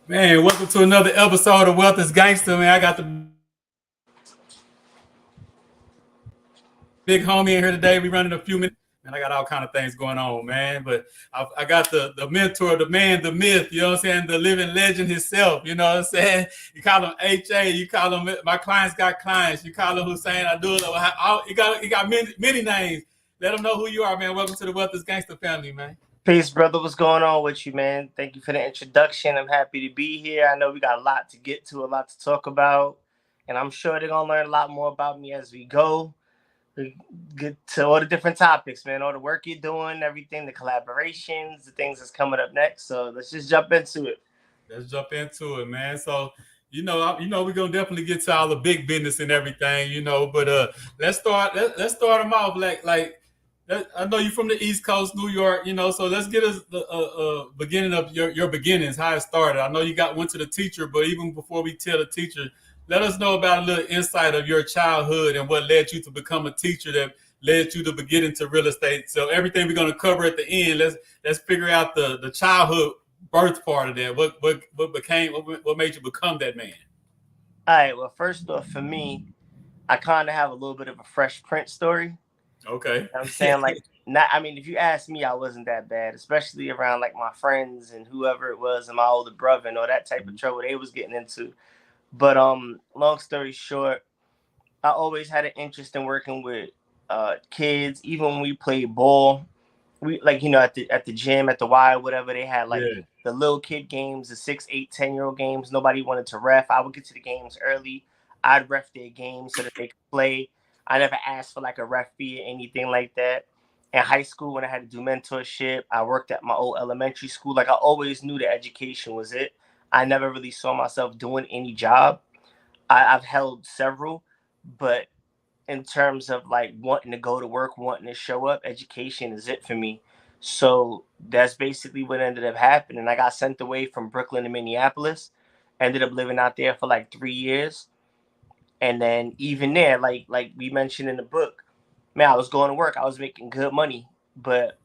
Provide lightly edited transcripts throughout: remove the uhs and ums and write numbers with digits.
Man, welcome to another episode of Wealth is Gangster, man. I got the big homie in here today. We running a few minutes. Man, I got all kind of things going on, man. But I got the mentor, the man, the myth, you know what I'm saying? The living legend himself, you know what I'm saying? You call him HA, you call him, my clients got clients. You call him Hussain Abdullah. He got many names. Let them know who you are, man. Welcome to the Wealth is Gangster family, man. Peace, brother. What's going on with you, man? Thank you for the introduction. I'm happy to be here. I know we got a lot to get to, a lot to talk about, and I'm sure they're gonna learn a lot more about me as we go. We get to all the different topics, man. All the work you're doing, everything, the collaborations, the things that's coming up next. So let's just jump into it. Let's jump into it, man. So, we're gonna definitely get to all the big business and everything, But let's start them off I know you're from the East Coast, New York, So let's get us the beginning of your beginnings, how it started. I know you went to the teacher, but even before we tell the teacher, let us know about a little insight of your childhood and what led you to become a teacher that led you to begin into real estate. So everything we're gonna cover at the end, let's figure out the childhood birth part of that. What made you become that man? All right. Well, first off, for me, I kind of have a little bit of a Fresh Prince story. Okay. I'm saying like not. I mean, if you ask me, I wasn't that bad, especially around like my friends and whoever it was, and my older brother and all that type of trouble they was getting into. But long story short, I always had an interest in working with kids. Even when we played ball, we like at the gym at the Y, whatever they had like Yeah. the little kid games, the 6, 8, 10-year-old games. Nobody wanted to ref. I would get to the games early. I'd ref their games so that they could play. I never asked for like a ref fee or anything like that. In high school, when I had to do mentorship, I worked at my old elementary school. Like I always knew that education was it. I never really saw myself doing any job. I've held several, but in terms of like wanting to go to work, wanting to show up, education is it for me. So that's basically what ended up happening. I got sent away from Brooklyn to Minneapolis, ended up living out there for like 3 years. And then even there, like we mentioned in the book, man, I was going to work, I was making good money. But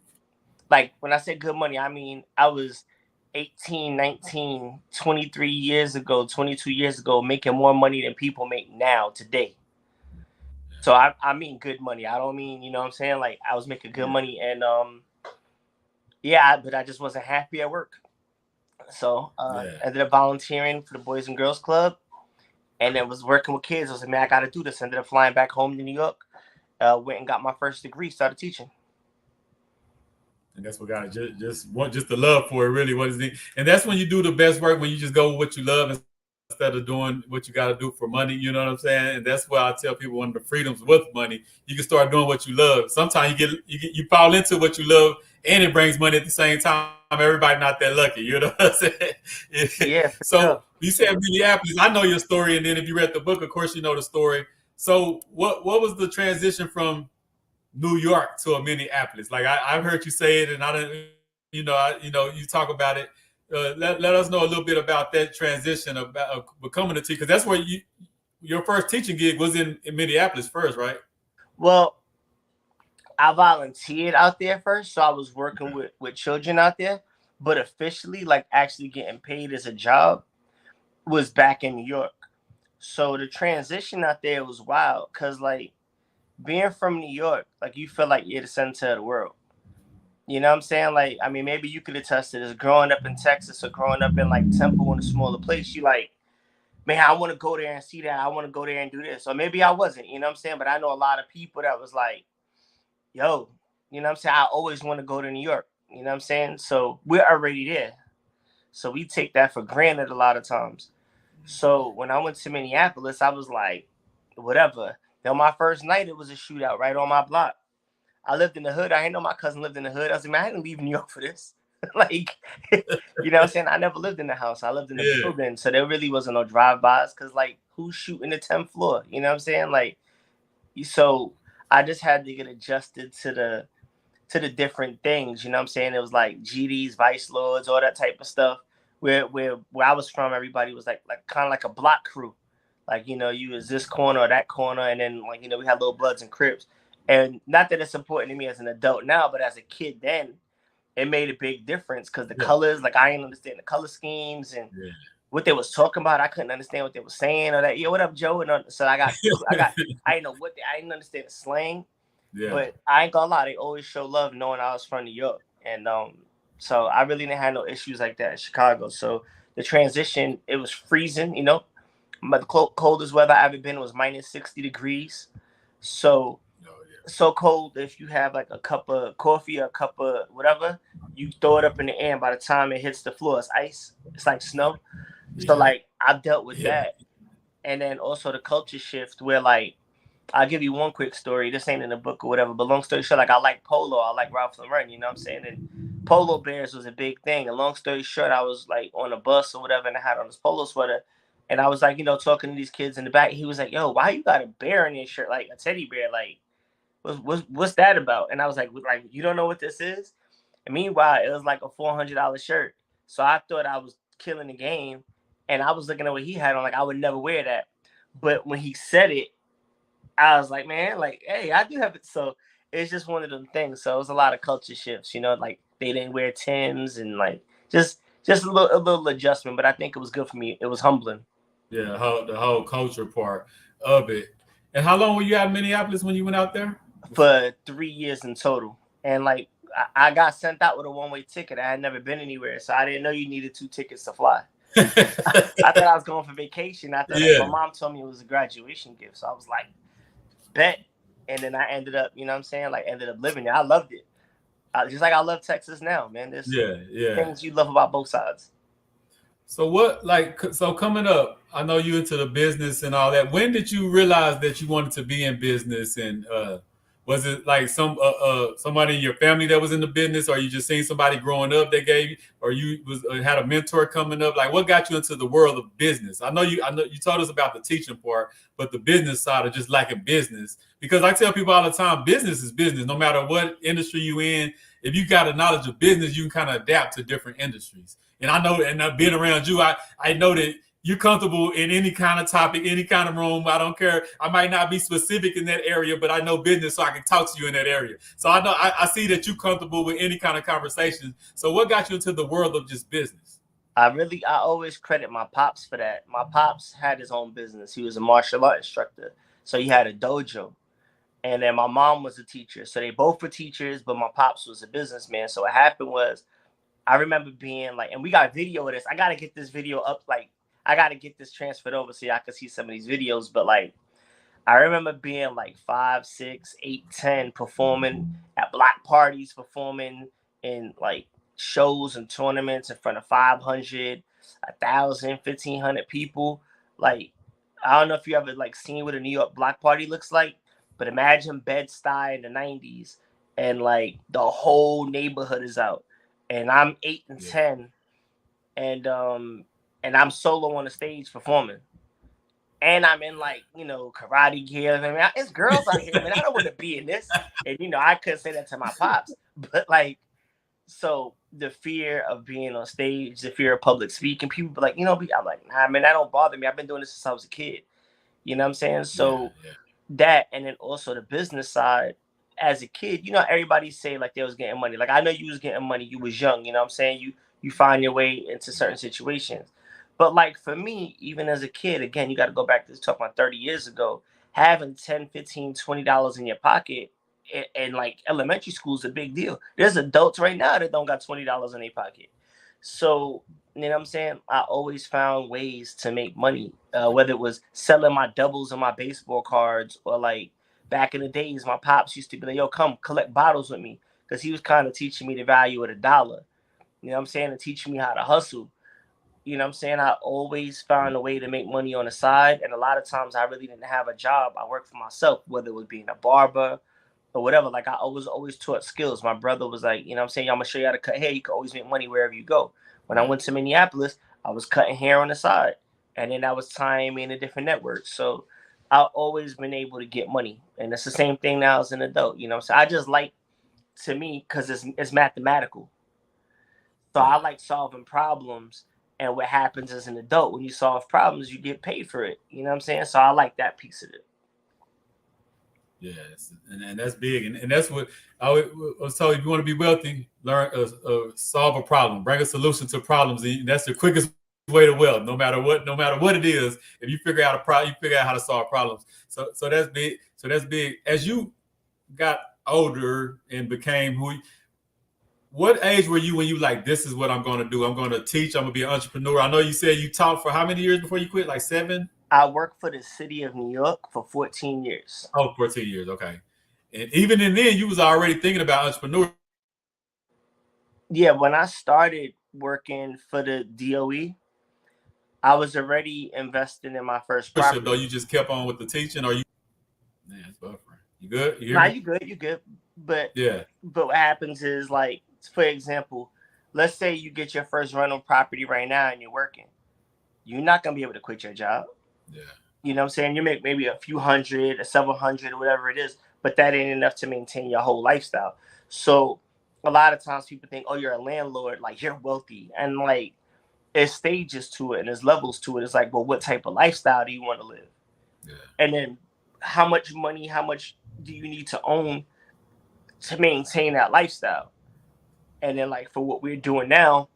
like when I say good money, I mean I was 18, 19, 23 years ago, 22 years ago, making more money than people make now today. So I mean good money. I don't mean, you know what I'm saying? Like I was making good Yeah. money and yeah, but I just wasn't happy at work. So Yeah. ended up volunteering for the Boys and Girls Club and then was working with kids. I was like, man, I gotta do this. Ended up flying back home to New York, went and got my first degree, started teaching. And that's what got it. Just the love for it, really. What is it? And that's when you do the best work, when you just go with what you love instead of doing what you got to do for money. You know what I'm saying? And that's why I tell people, one of the freedoms with money, you can start doing what you love. Sometimes you fall into what you love, and it brings money at the same time. Everybody not that lucky. You know what I'm saying? Yeah, for So sure. you said Minneapolis. I know your story, and then if you read the book, of course you know the story. So what was the transition from New York to a Minneapolis? Like I've heard you say it, and I don't, you talk about it. Let us know a little bit about that transition of becoming a teacher, because that's where your first teaching gig was in Minneapolis first, right? Well, I volunteered out there first, so I was working with children out there, but officially, like actually getting paid as a job, was back in New York. So the transition out there was wild, cause like being from New York, like you feel like you're the center of the world. You know what I'm saying? Like, I mean, maybe you could attest to this. Growing up in Texas or growing up in like Temple in a smaller place, you like, man, I want to go there and see that. I want to go there and do this. Or maybe I wasn't, you know what I'm saying? But I know a lot of people that was like, yo, you know what I'm saying? I always want to go to New York. You know what I'm saying? So we're already there. So we take that for granted a lot of times. So when I went to Minneapolis, I was like, whatever. Then my first night, it was a shootout right on my block. I lived in the hood. I didn't know my cousin lived in the hood. I was like, man, I didn't leave New York for this. Like, you know what I'm saying? I never lived in the house. I lived in the Yeah. building. So there really wasn't no drive-bys because, like, who's shooting the 10th floor? You know what I'm saying? Like, so I just had to get adjusted to the different things. You know what I'm saying? It was like GDs, Vice Lords, all that type of stuff. Where I was from, everybody was like kind of like a block crew. Like, you was this corner or that corner, and then like, we had little Bloods and Crips. And not that it's important to me as an adult now, but as a kid then, it made a big difference because the Yeah. colors, like I didn't understand the color schemes and Yeah. what they was talking about. I couldn't understand what they were saying or that. Yeah, what up, Joe? And so I didn't know I didn't understand the slang, Yeah. but I ain't gonna lie, they always show love knowing I was from New York, and so I really didn't have no issues like that in Chicago. So the transition, it was freezing, you know. But the coldest weather I ever been was minus 60 degrees. So Oh, yeah. so cold if you have like a cup of coffee or a cup of whatever, you throw it up in the air, and by the time it hits the floor, it's ice. It's like snow. So Yeah. like I've dealt with Yeah. that. And then also the culture shift where like I'll give you one quick story. This ain't in the book or whatever, but long story short, like I like polo, I like Ralph Lauren, you know what I'm saying? And polo bears was a big thing. And long story short, I was like on a bus or whatever, and I had on this polo sweater. And I was like, you know, talking to these kids in the back. He was like, "Yo, why you got a bear in your shirt, like a teddy bear? Like, what's that about?" And I was like, you don't know what this is? And meanwhile, it was like a $400 shirt. So I thought I was killing the game, and I was looking at what he had on, like I would never wear that. But when he said it, I was like, man, like, hey, I do have it. So it's just one of them things. So it was a lot of culture shifts, you know, like they didn't wear Tims and like just a little adjustment. But I think it was good for me. It was humbling. Yeah. The whole culture part of it. And how long were you out in Minneapolis when you went out there? For 3 years in total. And like I got sent out with a one-way ticket. I had never been anywhere, so I didn't know you needed 2 tickets to fly. I thought I was going for vacation. I thought my Yeah. mom told me it was a graduation gift, so I was like, bet. And then I ended up, you know what I'm saying? Like ended up living there. I loved it. Just like I love Texas now, man. There's Yeah. Yeah. things you love about both sides. So what, like, so coming up, I know you into the business and all that. When did you realize that you wanted to be in business? And was it like somebody in your family that was in the business, or you just seen somebody growing up that gave you, or you was had a mentor coming up? Like, what got you into the world of business? I know you told us about the teaching part, but the business side of just liking business. Because I tell people all the time, business is business. No matter what industry you in, if you got a knowledge of business, you can kind of adapt to different industries. And I know, and being around you, I know that you're comfortable in any kind of topic, any kind of room. I don't care. I might not be specific in that area, but I know business, so I can talk to you in that area. So I know I see that you're comfortable with any kind of conversation. So what got you into the world of just business? I always credit my pops for that. My pops had his own business. He was a martial art instructor, so he had a dojo. And then my mom was a teacher, so they both were teachers. But my pops was a businessman. So what happened was, I remember being like, and we got video of this. I gotta get this video up. Like, I gotta get this transferred over so y'all can see some of these videos. But like, I remember being like 5, 6, 8, 10, performing at block parties, performing in like shows and tournaments in front of 500, 1,000, 1,500 people. Like, I don't know if you ever like seen what a New York block party looks like, but imagine Bed-Stuy in the 90s, and like the whole neighborhood is out. And I'm 8 and Yeah. 10, and I'm solo on the stage performing. And I'm in like, you know, karate gear. I mean, it's girls out here, man. I don't want to be in this. And you know, I couldn't say that to my pops, but like, so the fear of being on stage, the fear of public speaking, people be like, you know, I'm like, nah, man, that don't bother me. I've been doing this since I was a kid. You know what I'm saying? Yeah. So Yeah. that, and then also the business side. As a kid, you know, everybody say like they was getting money. Like I know you was getting money. You was young. You know what I'm saying? You find your way into certain situations. But like for me, even as a kid, again, you got to go back to this talk about 30 years ago, having 10, 15, $20 in your pocket and like elementary school is a big deal. There's adults right now that don't got $20 in their pocket. So, you know what I'm saying? I always found ways to make money, whether it was selling my doubles and my baseball cards, or like back in the days, my pops used to be like, yo, come collect bottles with me. Because he was kind of teaching me the value of the dollar. You know what I'm saying? And teaching me how to hustle. You know what I'm saying? I always found a way to make money on the side. And a lot of times I really didn't have a job. I worked for myself, whether it was being a barber or whatever. Like I was always taught skills. My brother was like, you know what I'm saying? I'm gonna show you how to cut hair. You can always make money wherever you go. When I Right. went to Minneapolis, I was cutting hair on the side. And then I was tying me in a different network. So I've always been able to get money. And it's the same thing now as an adult. You know what I'm saying? I just like, to me, because it's mathematical. So Yeah. I like solving problems. And what happens as an adult, when you solve problems, you get paid for it. You know what I'm saying? So I like that piece of it. Yes, and that's big, and that's what I was told. If you want to be wealthy, learn solve a problem, bring a solution to problems. And that's the quickest way to wealth. No matter what it is, if you figure out a problem, you figure out how to solve problems. So that's big. So that's big. As you got older and became who, what age were you when you like, this is what I'm going to do? I'm going to teach. I'm going to be an entrepreneur. I know you said you taught for how many years before you quit? Like 7? I worked for the city of New York for 14 years. Oh, 14 years. Okay. And even in then, you was already thinking about entrepreneurship. Yeah, when I started working for the DOE, I was already investing in my first property. Though you just kept on with the teaching, or you? Man, it's buffering. You good? You hear Nah, me? you good. But Yeah. But what happens is, like, for example, let's say you get your first rental property right now and you're working. You're not gonna be able to quit your job. Yeah. You know what I'm saying? You make maybe a few hundred or several hundred or whatever it is, but that ain't enough to maintain your whole lifestyle. So a lot of times people think, oh, you're a landlord, like you're wealthy. And like there's stages to it and there's levels to it. It's like, well, what type of lifestyle do you want to live? Yeah. And then how much money, how much do you need to own to maintain that lifestyle? And then like for what we're doing now,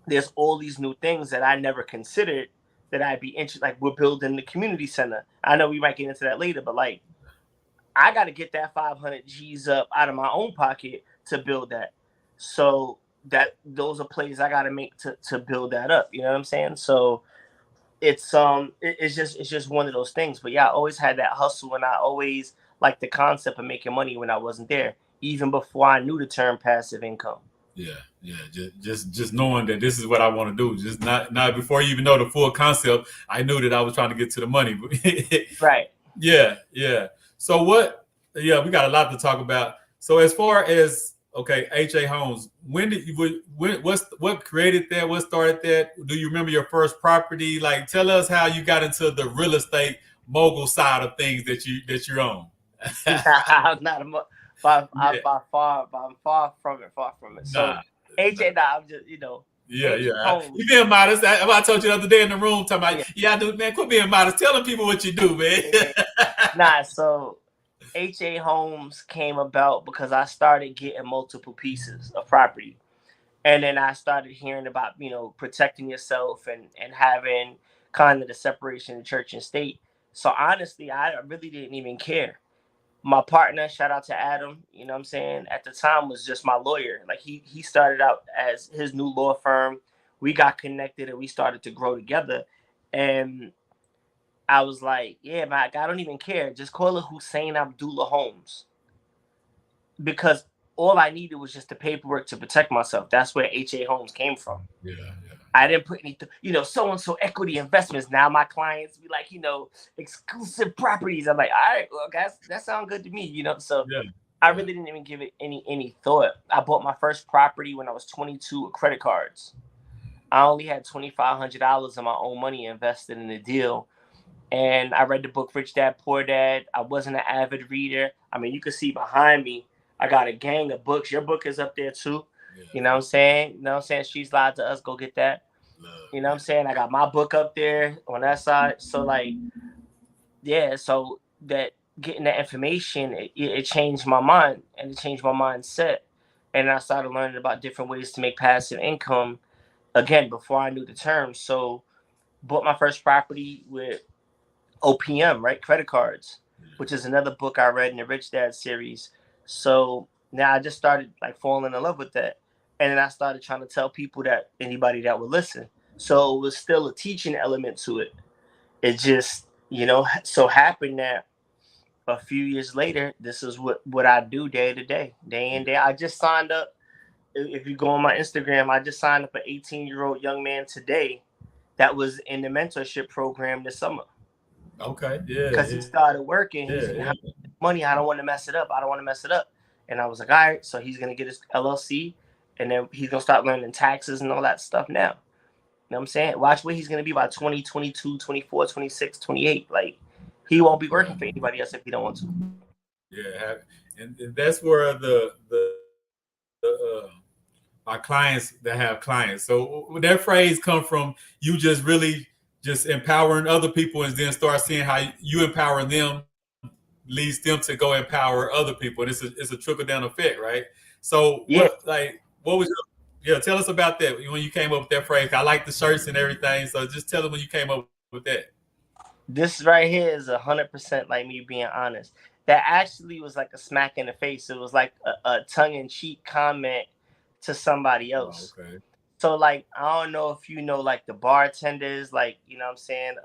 there's all these new things that I never considered that I'd be interested. Like we're building the community center. I know we might get into that later, but like I got to get that 500 G's up out of my own pocket to build that. So that those are plays I got to make to build that up. You know what I'm saying? So it's just one of those things. But yeah, I always had that hustle, and I always liked the concept of making money when I wasn't there, even before I knew the term passive income. Yeah, yeah. Just knowing that this is what I want to do. Just not before you even know the full concept. I knew that I was trying to get to the money. Right. Yeah, yeah. So what? Yeah, we got a lot to talk about. So as far as okay, HA Homes, when did you? What created that? What started that? Do you remember your first property? Like, tell us how you got into the real estate mogul side of things that you own. I'm not a I'm Yeah. far from it. So Nah. AJ, I'm just Yeah, AJ yeah. Homes. You being modest. I told you the other day in the room, talking about, yeah, dude, man, quit being modest. Tell them people what you do, man. Nah, so HA Homes came about because I started getting multiple pieces of property. And then I started hearing about, protecting yourself and having kind of the separation of church and state. So honestly, I really didn't even care. My partner, shout out to Adam, you know what I'm saying, at the time was just my lawyer. Like he started out as his new law firm. We got connected and we started to grow together. And I was like, yeah, man, I don't even care. Just call it Hussain Abdullah Homes. Because all I needed was just the paperwork to protect myself. That's where HA Homes came from. Yeah, yeah. I didn't put anything, so and so equity investments. Now my clients be like, exclusive properties. I'm like, all right, well, guys, that sounds good to me, So Yeah. I really didn't even give it any thought. I bought my first property when I was 22 with credit cards. I only had $2,500 of my own money invested in the deal. And I read the book Rich Dad Poor Dad. I wasn't an avid reader. I mean, you can see behind me, I got a gang of books. Your book is up there too. Yeah. You know what I'm saying? You know what I'm saying? She's lied to us. Go get that. You know what I'm saying? I got my book up there on that side. So like, yeah. So that getting that information, it changed my mind and it changed my mindset. And I started learning about different ways to make passive income again before I knew the term. So bought my first property with OPM, right? Credit cards, which is another book I read in the Rich Dad series. So now I just started like falling in love with that. And then I started trying to tell people that anybody that would listen. So it was still a teaching element to it. It just, so happened that a few years later, this is what I do day to day, day in, day. I just signed up. If you go on my Instagram, I just signed up an 18-year-old young man today that was in the mentorship program this summer. Okay, yeah. Because he started working. He's like, money, I don't want to mess it up. And I was like, all right, so he's going to get his LLC, and then he's going to start learning taxes and all that stuff now. You know what I'm saying? Watch where he's going to be by 20, 22, 24, 26, 28. Like, he won't be working for anybody else if he don't want to. Yeah, and that's where my clients that have clients. So that phrase come from you just empowering other people and then start seeing how you empower them leads them to go empower other people, and it's a trickle down effect, right? So Yeah, what was your, yeah? Tell us about that when you came up with that phrase. I like the shirts and everything, so just tell them when you came up with that. this right here is 100% like me being honest. That actually was like a smack in the face. It was like a tongue in cheek comment to somebody Oh, else. okay. So like I don't know if you know like the bartenders, like you know what I'm saying,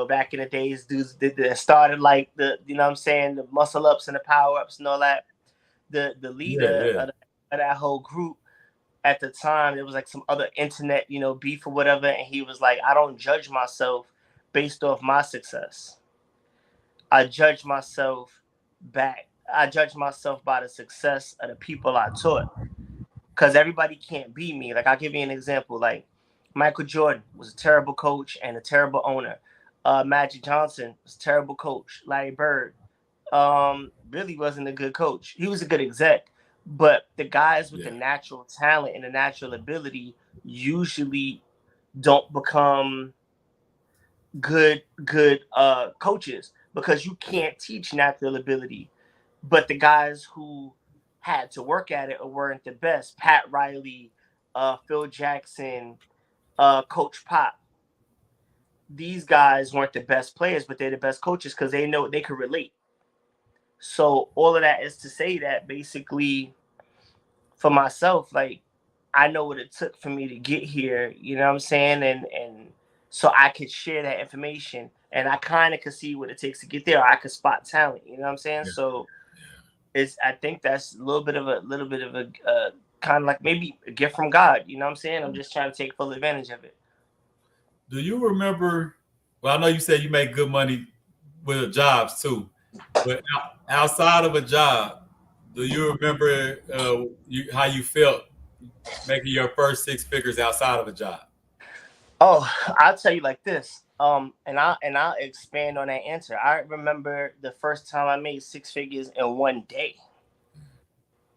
back in the days, dudes that started like the you know what I'm saying, the muscle ups and the power ups and all that. The Yeah, leader yeah, of that whole group at the time, there was like some other internet, beef or whatever, and he was like, I don't judge myself based off my success. I judge myself I judge myself by the success of the people I taught. Because everybody can't be me. Like I'll give you an example. Like Michael Jordan was a terrible coach and a terrible owner. Magic Johnson was a terrible coach. Larry Bird really wasn't a good coach. He was a good exec, but the guys with the yeah, natural talent and the natural ability usually don't become good coaches because you can't teach natural ability. But the guys who had to work at it or weren't the best, Pat Riley, Phil Jackson, Coach Pop, these guys weren't the best players, but they're the best coaches because they know they could relate. So all of that is to say that basically for myself, like I know what it took for me to get here, you know what I'm saying? And so I could share that information and I kind of could see what it takes to get there. Or I could spot talent, you know what I'm saying? yeah, So yeah. it's I think that's a little bit of a kind of like maybe a gift from God, you know what I'm saying? I'm just trying to take full advantage of it. Do you remember? Well, I know you said you make good money with jobs too, but outside of a job, do you remember how you felt making your first six figures outside of a job? Oh, I'll tell you like this. And I'll expand on that answer. I remember the first time I made six figures in one day.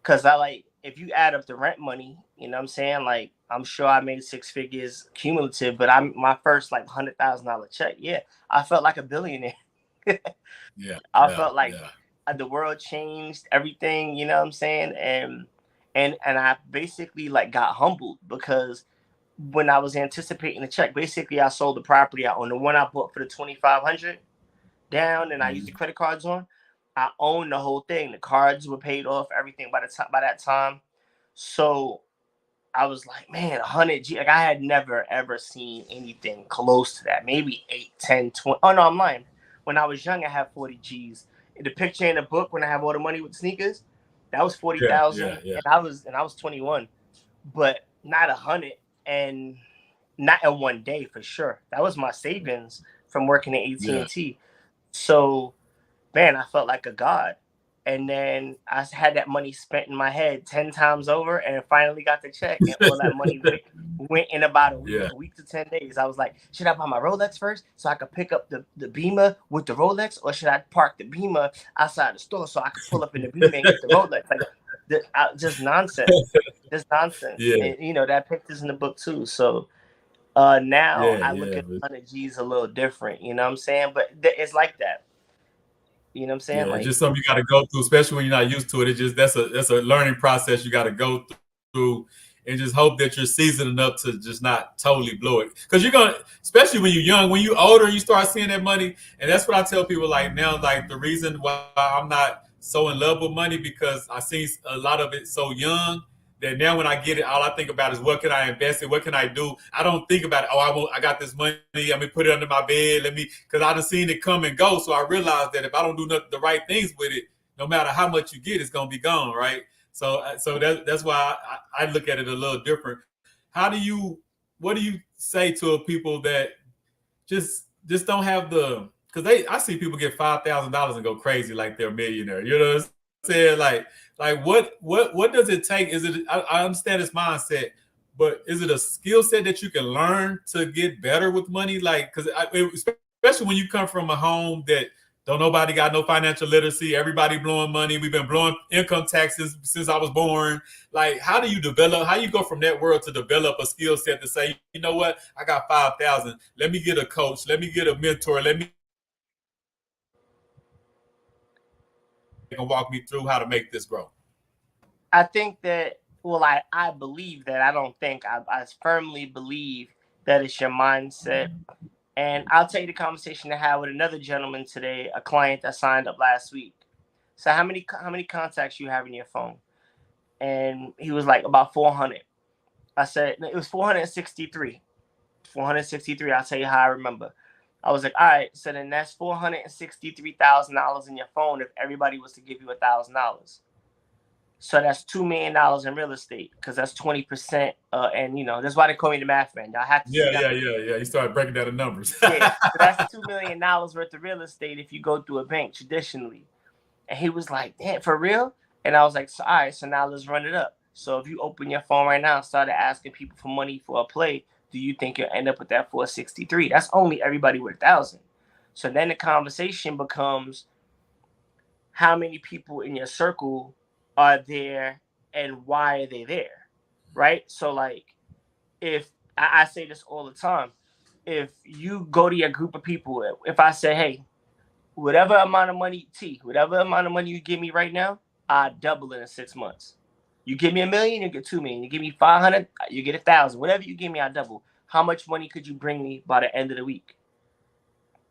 Cause I like if you add up the rent money, you know what I'm saying? Like I'm sure I made six figures cumulative, but I'm my first like $100,000 check. Yeah, I felt like a billionaire. Yeah, I yeah, felt like yeah, the world changed everything, you know what I'm saying? And I basically like got humbled because when I was anticipating the check, basically I sold the property out on the one I bought for the 2,500 down, and I used the mhm, credit cards on. I owned the whole thing. The cards were paid off, everything by that time. So I was like, man, 100 G. Like I had never ever seen anything close to that. Maybe 8, 10, 20. Oh no, I'm lying. When I was young, I had 40 G's. The picture in the book when I have all the money with sneakers, that was yeah, yeah, 40,000, yeah, and I was 21, but not 100, and not in one day for sure. That was my savings from working at AT yeah. and T. So man, I felt like a god. And then I had that money spent in my head 10 times over and finally got the check. And all that money went in about Yeah. a week to 10 days. I was like, should I buy my Rolex first so I could pick up the Beamer with the Rolex? Or should I park the Beamer outside the store so I could pull up in the Beamer and get the Rolex? Like, just nonsense. Just nonsense. Yeah, And, that picture's in the book too. So now yeah, I look yeah, at 100 G's a little different. You know what I'm saying? But it's like that. You know what I'm saying? yeah. It's Like, just something you got to go through, especially when you're not used to it. It just that's a learning process you got to go through, and just hope that you're seasoned enough to just not totally blow it. Because you're gonna, especially when you're young, when you're older, you start seeing that money, and that's what I tell people. Like now, like the reason why I'm not so in love with money because I see a lot of it so young that now when I get it, all I think about is what can I invest in, what can I do. I don't think about it. Oh, I got this money. Let me put it under my bed. Because I done seen it come and go. So I realized that if I don't do the right things with it, no matter how much you get, it's gonna be gone, right? So that's why I look at it a little different. How do you? What do you say to people that just don't have the? Because I see people get $5,000 and go crazy like they're a millionaire. You know what I'm saying? Like what does it take? Is it? I understand this mindset, but is it a skill set that you can learn to get better with money? Like, because especially when you come from a home that don't nobody got no financial literacy, everybody blowing money. We've been blowing income taxes since I was born. Like, how do you develop? How you go from that world to develop a skill set to say, you know what, I got 5,000. Let me get a coach. Let me get a mentor. Let me and walk me through how to make this grow. I think that, well, I believe that. I don't think, I firmly believe that it's your mindset. And I'll tell you the conversation I had with another gentleman today, a client that signed up last week. So how many contacts you have in your phone? And he was like, about 400. I said, it was 463. 463. I'll tell you how I remember. I was like, all right, so then that's $463,000 in your phone if everybody was to give you $1,000. So that's $2 million in real estate, because that's 20%. And that's why they call me the math man. Y'all have to see that. Yeah. You started breaking down the numbers. Yeah, so that's $2 million worth of real estate if you go through a bank traditionally. And he was like, damn, for real? And I was like, so, all right, so now let's run it up. So if you open your phone right now and started asking people for money for a play, do you think you'll end up with that 463? That's only everybody with 1,000. So then the conversation becomes, how many people in your circle are there and why are they there? Right? So like, if I say this all the time, if you go to your group of people, if I say, hey, whatever amount of money you give me right now, I double it in 6 months. You give me $1 million, you get $2 million. You give me 500, you get 1,000. Whatever you give me, I double. How much money could you bring me by the end of the week?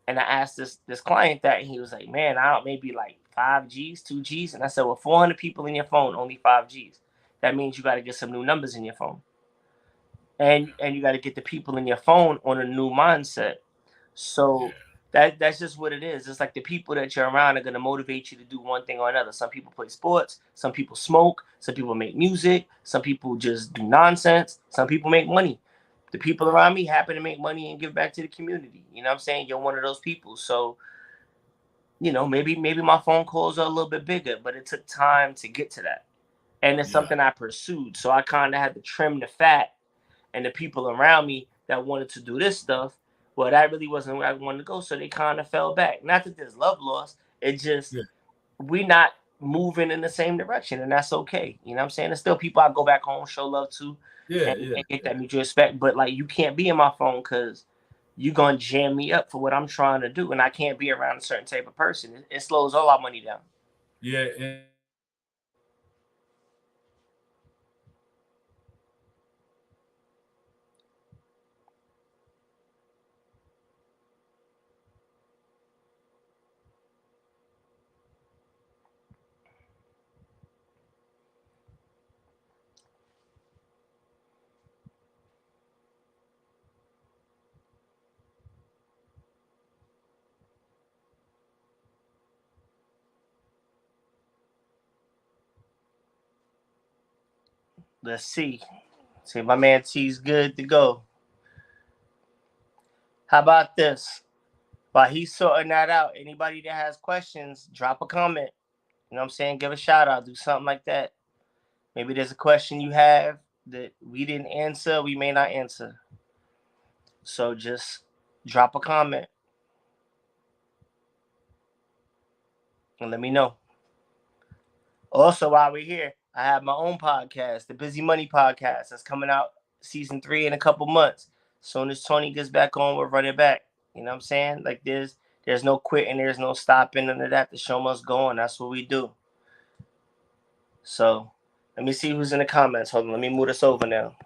And I asked this client that, and he was like, man, I don't, maybe like 5 G's, 2 G's. And I said, well, 400 people in your phone, only 5 G's. That means you got to get some new numbers in your phone. And you got to get the people in your phone on a new mindset. So that's just what it is. It's like the people that you're around are going to motivate you to do one thing or another. Some people play sports. Some people smoke. Some people make music. Some people just do nonsense. Some people make money. The people around me happen to make money and give back to the community. You know what I'm saying? You're one of those people. So, maybe my phone calls are a little bit bigger, but it took time to get to that. And it's something I pursued. So I kind of had to trim the fat, and the people around me that wanted to do this stuff, well, that really wasn't where I wanted to go. So they kind of fell back. Not that there's love lost. It just, we're not moving in the same direction, and that's okay. You know what I'm saying? There's still people I go back home, show love to, and get that mutual respect. But like, you can't be in my phone because you're going to jam me up for what I'm trying to do. And I can't be around a certain type of person. It slows all our money down. Yeah. Let's see. See, my man T's good to go. How about this? While he's sorting that out, anybody that has questions, drop a comment. You know what I'm saying? Give a shout out. Do something like that. Maybe there's a question you have that we didn't answer. We may not answer. So just drop a comment and let me know. Also, while we're here, I have my own podcast, the Busy Money Podcast. That's coming out season 3 in a couple months. As soon as Tony gets back on, we'll run it back. You know what I'm saying? Like, there's no quitting, there's no stopping, none of that. The show must go on. That's what we do. So let me see who's in the comments. Hold on, let me move this over now.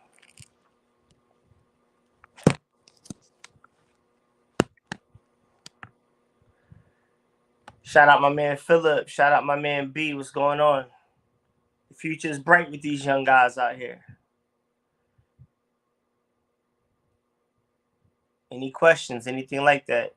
Shout out my man Philip. Shout out my man B. What's going on? The future is bright with these young guys out here. Any questions? Anything like that?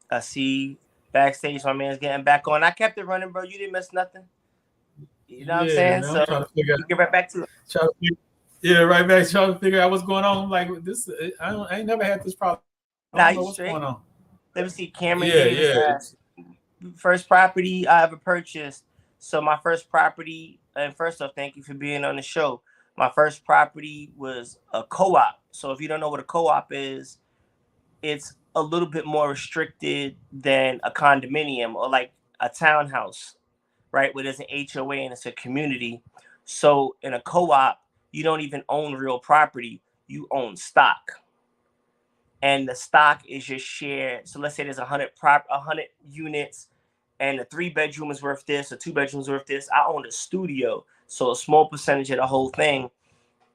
I see backstage my man's getting back on. I kept it running, bro. You didn't miss nothing. You know what I'm saying? Man, so I'm trying to figure out, you get right back to it. Right back trying to figure out what's going on. Like this, I ain't never had this problem. I don't know what's going on. Let me see. Cameron Davis. First property I ever purchased. So my first property, and first off, thank you for being on the show. My first property was a co-op. So if you don't know what a co-op is, it's a little bit more restricted than a condominium or like a townhouse, right? Where there's an HOA and it's a community. So in a co-op, you don't even own real property. You own stock. and the stock is just shared. So let's say there's 100 units, and the 3 bedroom is worth this, or 2 bedrooms worth this. I own a studio, so a small percentage of the whole thing.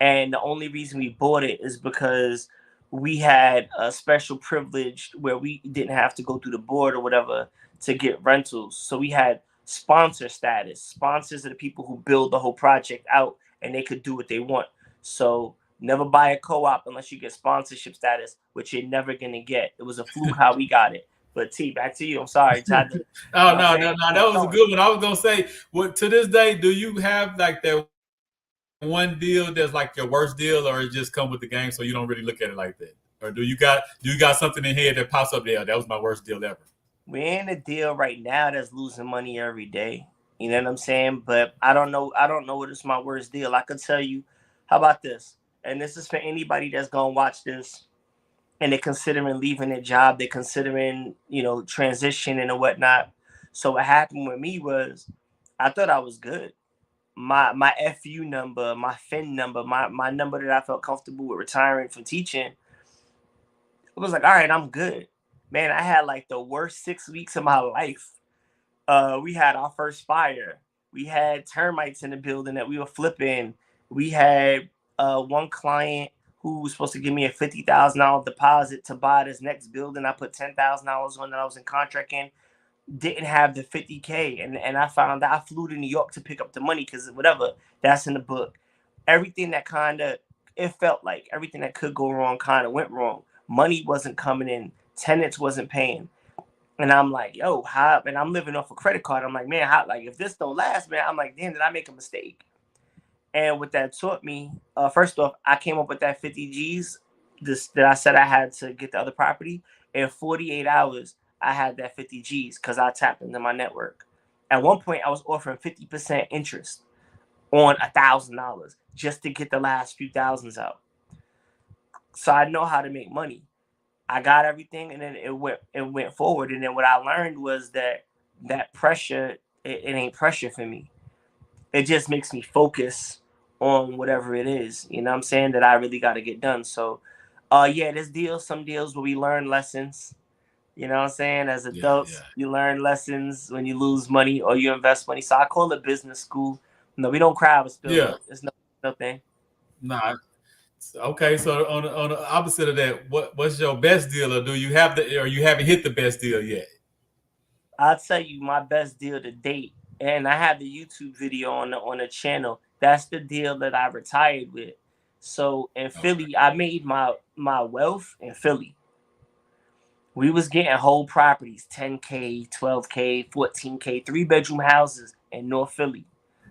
And the only reason we bought it is because we had a special privilege where we didn't have to go through the board or whatever to get rentals. So we had sponsor status. Sponsors are the people who build the whole project out, and they could do what they want. So never buy a co-op unless you get sponsorship status, which you're never gonna get. It was a fluke how we got it. But T, back to you. I'm sorry. Tried to, Oh, I'm no, saying? that was a good one. I was gonna say, what to this day, do you have like that one deal that's like your worst deal, or it just come with the game, so you don't really look at it like that? Or do you got something in here that pops up there? That was my worst deal ever. We're in a deal right now that's losing money every day. You know what I'm saying? But I don't know. I don't know what is my worst deal. I could tell you. How about this? And this is for anybody that's gonna watch this and they're considering leaving their job. They're considering, transition and whatnot. So what happened with me was, I thought I was good. My FU number, my FIN number, my number that I felt comfortable with retiring from teaching. It was like, all right, I'm good. Man, I had like the worst 6 weeks of my life. We had our first fire. We had termites in the building that we were flipping. We had one client who was supposed to give me a $50,000 deposit to buy this next building. I put $10,000 on that I was in contract in. Didn't have the 50K, and I found out I flew to New York to pick up the money because whatever that's in the book. Everything that it felt like everything that could go wrong kind of went wrong. Money wasn't coming in. Tenants wasn't paying. And I'm like, yo, how? And I'm living off a credit card. I'm like, man, how? Like, if this don't last, man, I'm like, damn, did I make a mistake? And what that taught me, first off, I came up with that 50 G's that I said I had to get the other property. In 48 hours, I had that 50 G's because I tapped into my network. At one point, I was offering 50% interest on $1,000 just to get the last few thousands out. So I know how to make money. I got everything, and then it went forward. And then what I learned was that pressure, it ain't pressure for me. It just makes me focus on whatever it is. You know what I'm saying? That I really got to get done. So, yeah, some deals where we learn lessons. You know what I'm saying? As Yeah, adults, yeah, you learn lessons when you lose money or you invest money. So I call it business school. No, we don't cry over spilled yeah. milk. It's no thing. Nah. Okay, so on the opposite of that, what's your best deal, or do you have or you haven't hit the best deal yet? I'll tell you my best deal to date, and I have the YouTube video on the channel. That's the deal that I retired with. So in Okay. Philly, I made my wealth in Philly. We was getting whole properties, 10K, 12K, 14K, 3 bedroom houses in North Philly,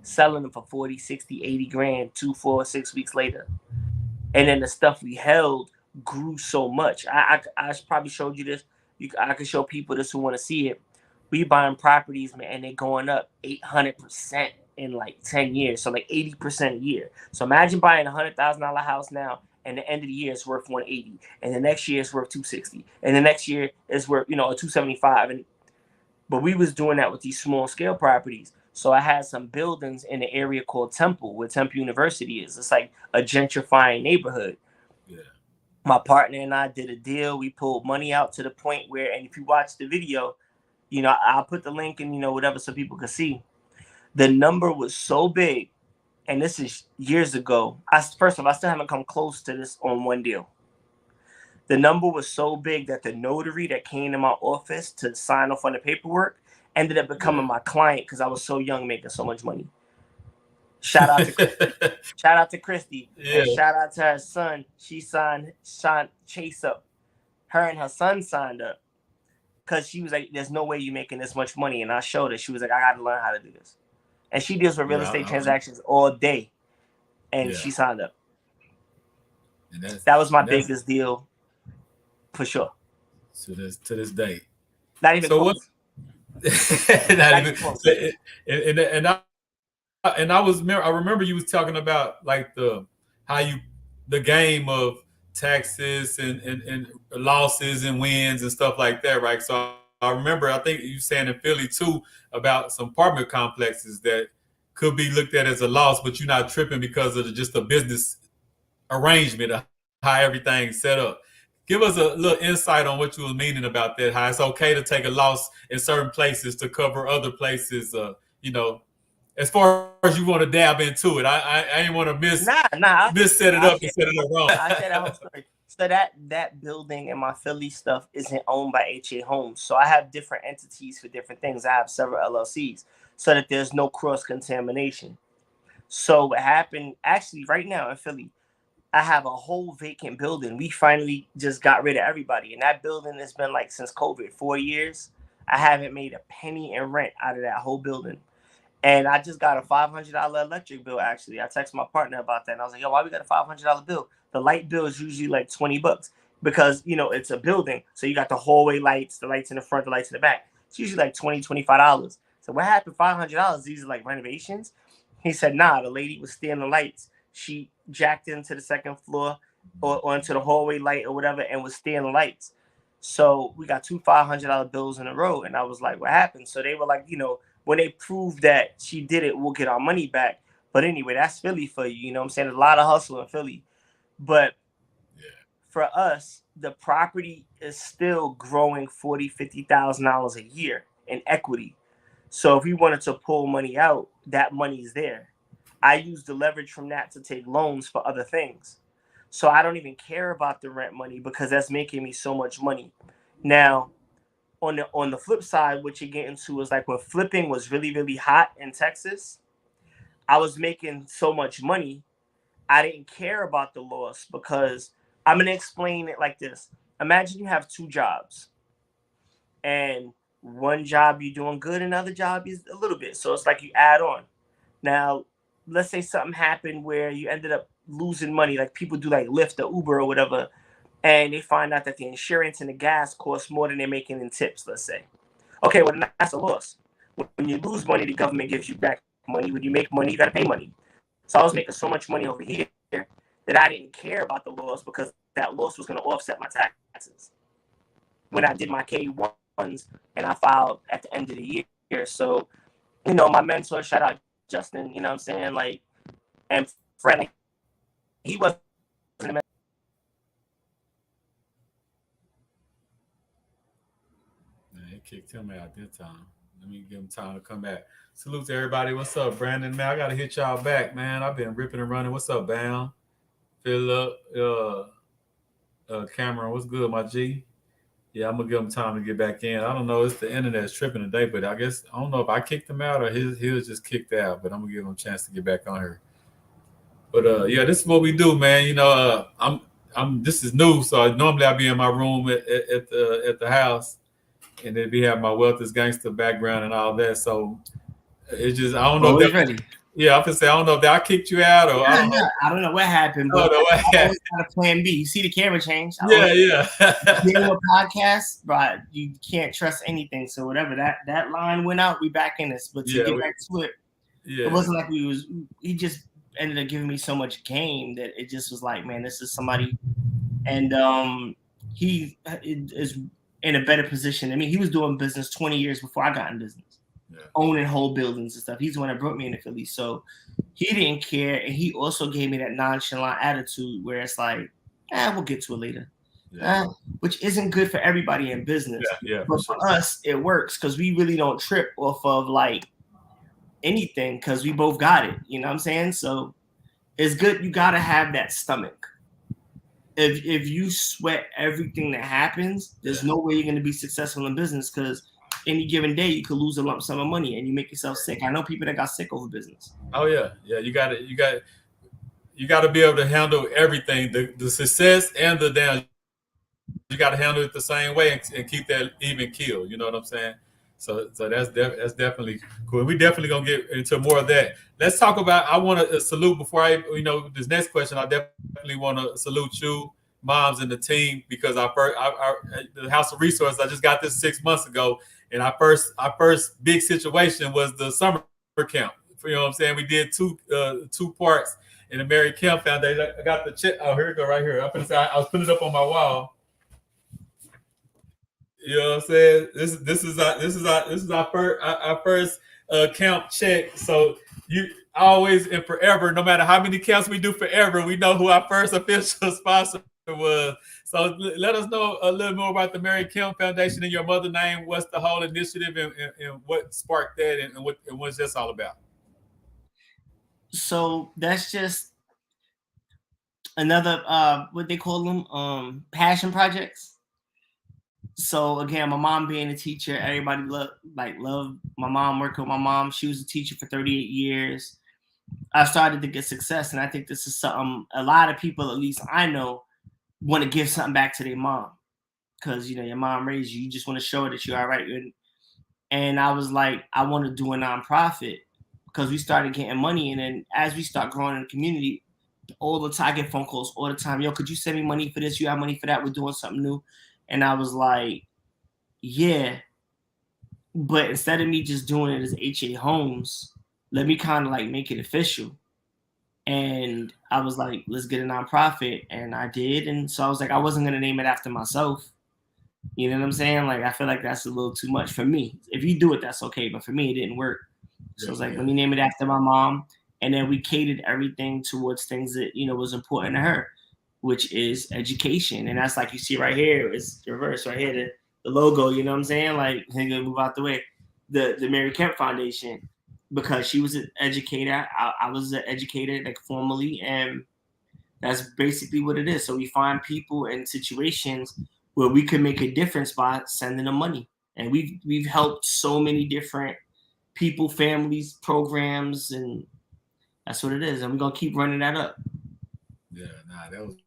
selling them for 40, 60, 80 grand, 2, 4, 6 weeks later. And then the stuff we held grew so much. I probably showed you this. I could show people this who want to see it. We buying properties, man, and they're going up 800% in like 10 years. So like 80% a year. So imagine buying $100,000 house now, and the end of the year it's worth 180, and the next year it's worth 260, and the next year it's worth a 275. But we was doing that with these small scale properties. So I had some buildings in the area called Temple, where Temple University is. It's like a gentrifying neighborhood. Yeah. My partner and I did a deal. We pulled money out to the point where, and if you watch the video, I'll put the link in, whatever, so people can see. The number was so big, and this is years ago. First of all, I still haven't come close to this on one deal. The number was so big that the notary that came to my office to sign off on the paperwork ended up becoming Yeah. my client because I was so young, making so much money. Shout out to Christy. Shout out to Christy. Yeah. And shout out to her son. She signed Chase up. Her and her son signed up because she was like, there's no way you're making this much money. And I showed her. She was like, I got to learn how to do this. And she deals with real Yeah. estate transactions all day. And Yeah. she signed up. And That was my that's biggest deal for sure. to this day. Not even So what? close. Not Not even. even close. I remember you was talking about like the game of taxes and losses and wins and stuff like that, right? So I remember, I think you saying in Philly too about some apartment complexes that could be looked at as a loss, but you're not tripping because of just the business arrangement of how everything's set up. Give us a little insight on what you were meaning about that. How it's okay to take a loss in certain places to cover other places. You know, as far as you want to dab into it, I ain't want to Nah. miss set it up and set it up wrong. I said that whole story. So that building and my Philly stuff isn't owned by HA Homes. So I have different entities for different things. I have several LLCs so that there's no cross contamination. So what happened actually right now in Philly, I have a whole vacant building. We finally just got rid of everybody. And that building has been like since COVID, 4 years. I haven't made a penny in rent out of that whole building. And I just got a $500 electric bill, actually. I texted my partner about that. And I was like, yo, why we got a $500 bill? The light bill is usually like $20 because, you know, it's a building. So you got the hallway lights, the lights in the front, the lights in the back. It's usually like $20, $25. So what happened? $500? These are like renovations. He said, nah, the lady was stealing lights. She jacked into the second floor or into the hallway light or whatever and was stealing lights. So we got two $500 bills in a row. And I was like, what happened? So they were like, you know, when they prove that she did it, we'll get our money back. But anyway, that's Philly for you. You know what I'm saying? There's a lot of hustle in Philly. But for us, the property is still growing $40,000, $50,000 a year in equity. So if we wanted to pull money out, that money is there. I use the leverage from that to take loans for other things. So I don't even care about the rent money because that's making me so much money. Now, on the flip side, what you get into is like when flipping was really, really hot in Texas, I was making so much money. I didn't care about the loss because I'm going to explain it like this. Imagine you have two jobs and one job you're doing good, another job is a little bit. So it's like you add on. Now, let's say something happened where you ended up losing money, like people do like Lyft or Uber or whatever, and they find out that the insurance and the gas costs more than they're making in tips, let's say. Okay, well, that's a loss. When you lose money, the government gives you back money. When you make money, you got to pay money. So I was making so much money over here that I didn't care about the loss because that loss was going to offset my taxes. When I did my K1s and I filed at the end of the year. So, you know, my mentor, shout out Justin, you know what I'm saying? Like, and Fred, like, he wasn't a He kicked him out this time. Let me give him time to come back. Salute to everybody. What's up, Brandon? Man, I gotta hit y'all back, man. I've been ripping and running. What's up, Bam? Philip, Cameron, what's good, my G? Yeah, I'm gonna give him time to get back in. I don't know, it's the internet's tripping today, but I guess I don't know if I kicked him out or he was just kicked out. But I'm gonna give him a chance to get back on here. But yeah, this is what we do, man. You know, I'm this is new, so normally I'll be in my room at the house, and then we have my wealth is gangster background and all that. So it's just I don't know. Always ready. Yeah, I can say I don't know if I kicked you out or I don't know. I don't know what happened, I but don't know what I always got a plan B. You see the camera change. Yeah. Dealing with podcasts, but you can't trust anything. So whatever that line went out, we back in this. But to get back to it, it wasn't like he just ended up giving me so much game that it just was like, man, this is somebody. And he is in a better position. I mean, he was doing business 20 years before I got in business. Yeah. Owning whole buildings and stuff. He's the one that brought me into Philly. So he didn't care. And he also gave me that nonchalant attitude where it's like, we'll get to it later. Which isn't good for everybody in business. But for us, it works because we really don't trip off of like anything because we both got it. You know what I'm saying? So it's good. You got to have that stomach. If you sweat everything that happens, there's no way you're going to be successful in business because any given day you could lose a lump sum of money and you make yourself sick. I know people that got sick over business. Oh yeah. You got to be able to handle everything, the success and the down. You got to handle it the same way and keep that even keel. You know what I'm saying? So that's definitely cool. We definitely gonna get into more of that. Let's talk about. I want to salute before this next question. I definitely want to salute you, moms, and the team because the House of Resources. I just got this 6 months ago, and our first big situation was the summer camp. You know what I'm saying? We did two parts in the Mary Kemp Foundation. I got the check. Oh, here we go, right here. I was putting it up on my wall. You know what I'm saying? This is our first camp check. So you always and forever, no matter how many camps we do forever, we know who our first official sponsor was. So let us know a little more about the Mary Kim Foundation and your mother name. What's the whole initiative and what sparked that and what's this all about? So that's just another what they call them, passion projects. So again, my mom being a teacher, everybody loved my mom, working with my mom. She was a teacher for 38 years. I started to get success, and I think this is something a lot of people, at least I know, want to give something back to their mom, because your mom raised you. You just want to show her that you're all right. And I was like, I want to do a nonprofit, because we started getting money, and then as we start growing in the community, all the time I get phone calls all the time. Yo, could you send me money for this? You have money for that? We're doing something new. And I was like, yeah, but instead of me just doing it as HA Homes, let me kind of like make it official. And I was like, let's get a nonprofit. And I did. And so I was like, I wasn't going to name it after myself. You know what I'm saying? Like, I feel like that's a little too much for me. If you do it, that's okay. But for me, it didn't work. So I was like, let me name it after my mom. And then we catered everything towards things that, was important to her, which is education. And that's like you see right here, it's the reverse right here, the logo, you know what I'm saying? Like, move out the way. The Mary Kemp Foundation, because she was an educator. I was an educator, like formally, and that's basically what it is. So we find people in situations where we could make a difference by sending them money. And we've helped so many different people, families, programs, and that's what it is. And we're gonna keep running that up. Yeah, that was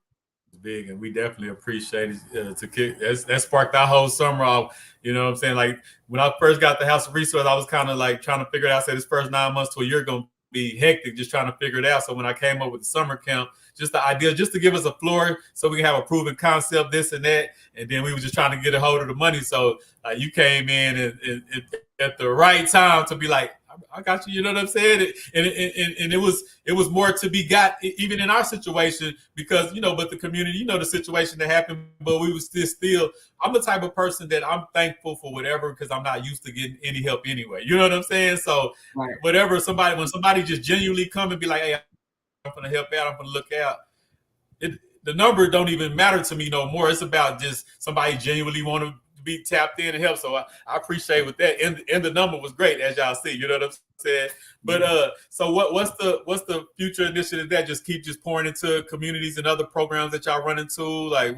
big, and we definitely appreciate it. To kick that sparked our whole summer off. You know what I'm saying? Like when I first got the House of Resource, I was kind of like trying to figure it out. I said this first 9 months to a year gonna be hectic, just trying to figure it out. So when I came up with the summer camp, just the idea, just to give us a floor so we can have a proven concept, this and that, and then we were just trying to get a hold of the money. So you came in and at the right time to be like, I got you. You know what I'm saying? And it was more to be got even in our situation, because but the community, the situation that happened, but we was still. I'm the type of person that I'm thankful for whatever, because I'm not used to getting any help anyway. You know what I'm saying? So right. When somebody just genuinely come and be like, hey, I'm gonna help out, I'm gonna look out. The number don't even matter to me no more. It's about just somebody genuinely want to be tapped in and help. So I appreciate with that. And the number was great, as y'all see. You know what I'm saying? But so what's the future initiative that just keep pouring into communities and other programs that y'all run into? Like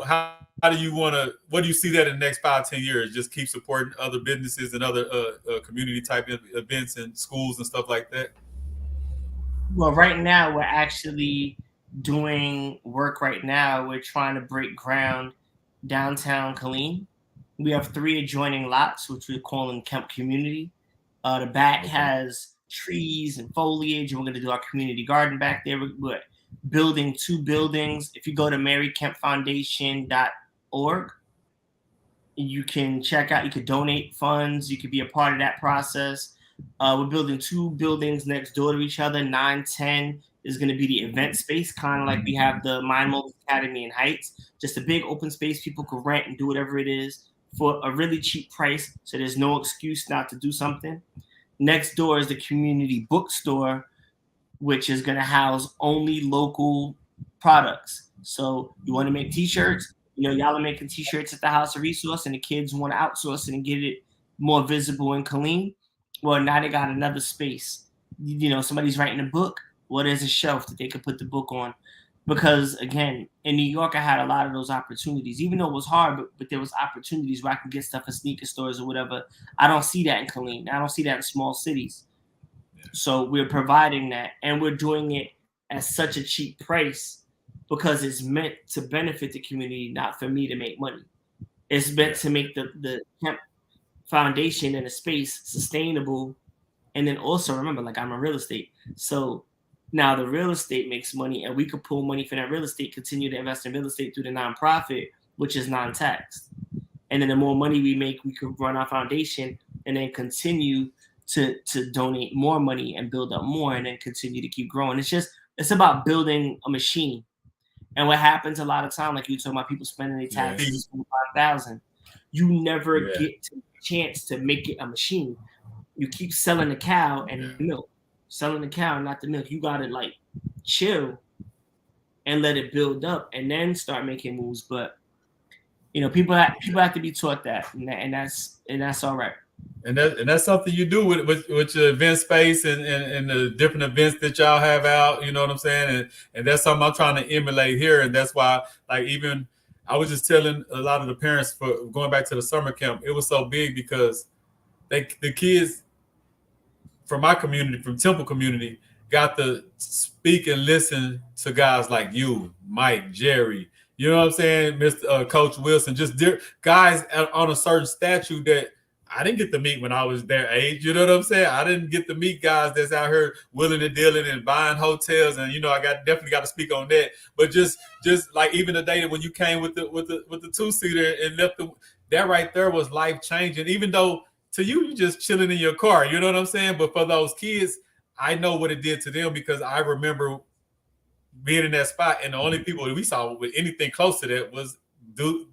how do you want to, what do you see that in the next 5-10 years? Just keep supporting other businesses and other community type events and schools and stuff like that? Well, right now we're actually doing work right now. We're trying to break ground downtown Killeen. We have 3 adjoining lots, which we're calling Kemp Community. The back has trees and foliage, and we're going to do our community garden back there. We're building 2 buildings. If you go to marykempfoundation.org, you can check out, you could donate funds, you could be a part of that process. We're building 2 buildings next door to each other. 910 is going to be the event space, kind of like we have the Mind Mold Academy in Heights. Just a big open space people could rent and do whatever it is for a really cheap price, so there's no excuse not to do something. Next door is the community bookstore, which is going to house only local products. So you want to make t-shirts, y'all are making t-shirts at the House of Resource, and the kids want to outsource it and get it more visible and clean. Well, now they got another space. Somebody's writing a book. Well, there's a shelf that they could put the book on. Because, again, in New York, I had a lot of those opportunities. Even though it was hard, but there was opportunities where I could get stuff in sneaker stores or whatever. I don't see that in Killeen. I don't see that in small cities. So we're providing that, and we're doing it at such a cheap price because it's meant to benefit the community, not for me to make money. It's meant to make the Kemp Foundation and the space sustainable. And then also remember, like, I'm a real estate. So now the real estate makes money, and we could pull money for that real estate, continue to invest in real estate through the nonprofit, which is non-taxed. And then the more money we make, we could run our foundation and then continue to donate more money and build up more and then continue to keep growing. It's about building a machine. And what happens a lot of time, like you talking about people spending their taxes, $5,000, you never get to the chance to make it a machine. You keep selling the cow and the milk. Selling the cow, not the milk. You gotta like chill and let it build up and then start making moves. But people have to be taught that, and that's all right. And that's something you do with your event space and the different events that y'all have out. You know what I'm saying? And that's something I'm trying to emulate here. And that's why, like, even I was just telling a lot of the parents for going back to the summer camp, it was so big because the kids from my community, from Temple community, got to speak and listen to guys like you, Mike, Jerry. You know what I'm saying, Mr. Coach Wilson, just guys on a certain statue that I didn't get to meet when I was their age. You know what I'm saying? I didn't get to meet guys that's out here willing and dealing and buying hotels, and I definitely got to speak on that. But just like even the day when you came with the 2-seater and left that right there was life changing. Even though to you just chilling in your car, you know what I'm saying? But for those kids, I know what it did to them because I remember being in that spot, and the only people that we saw with anything close to that was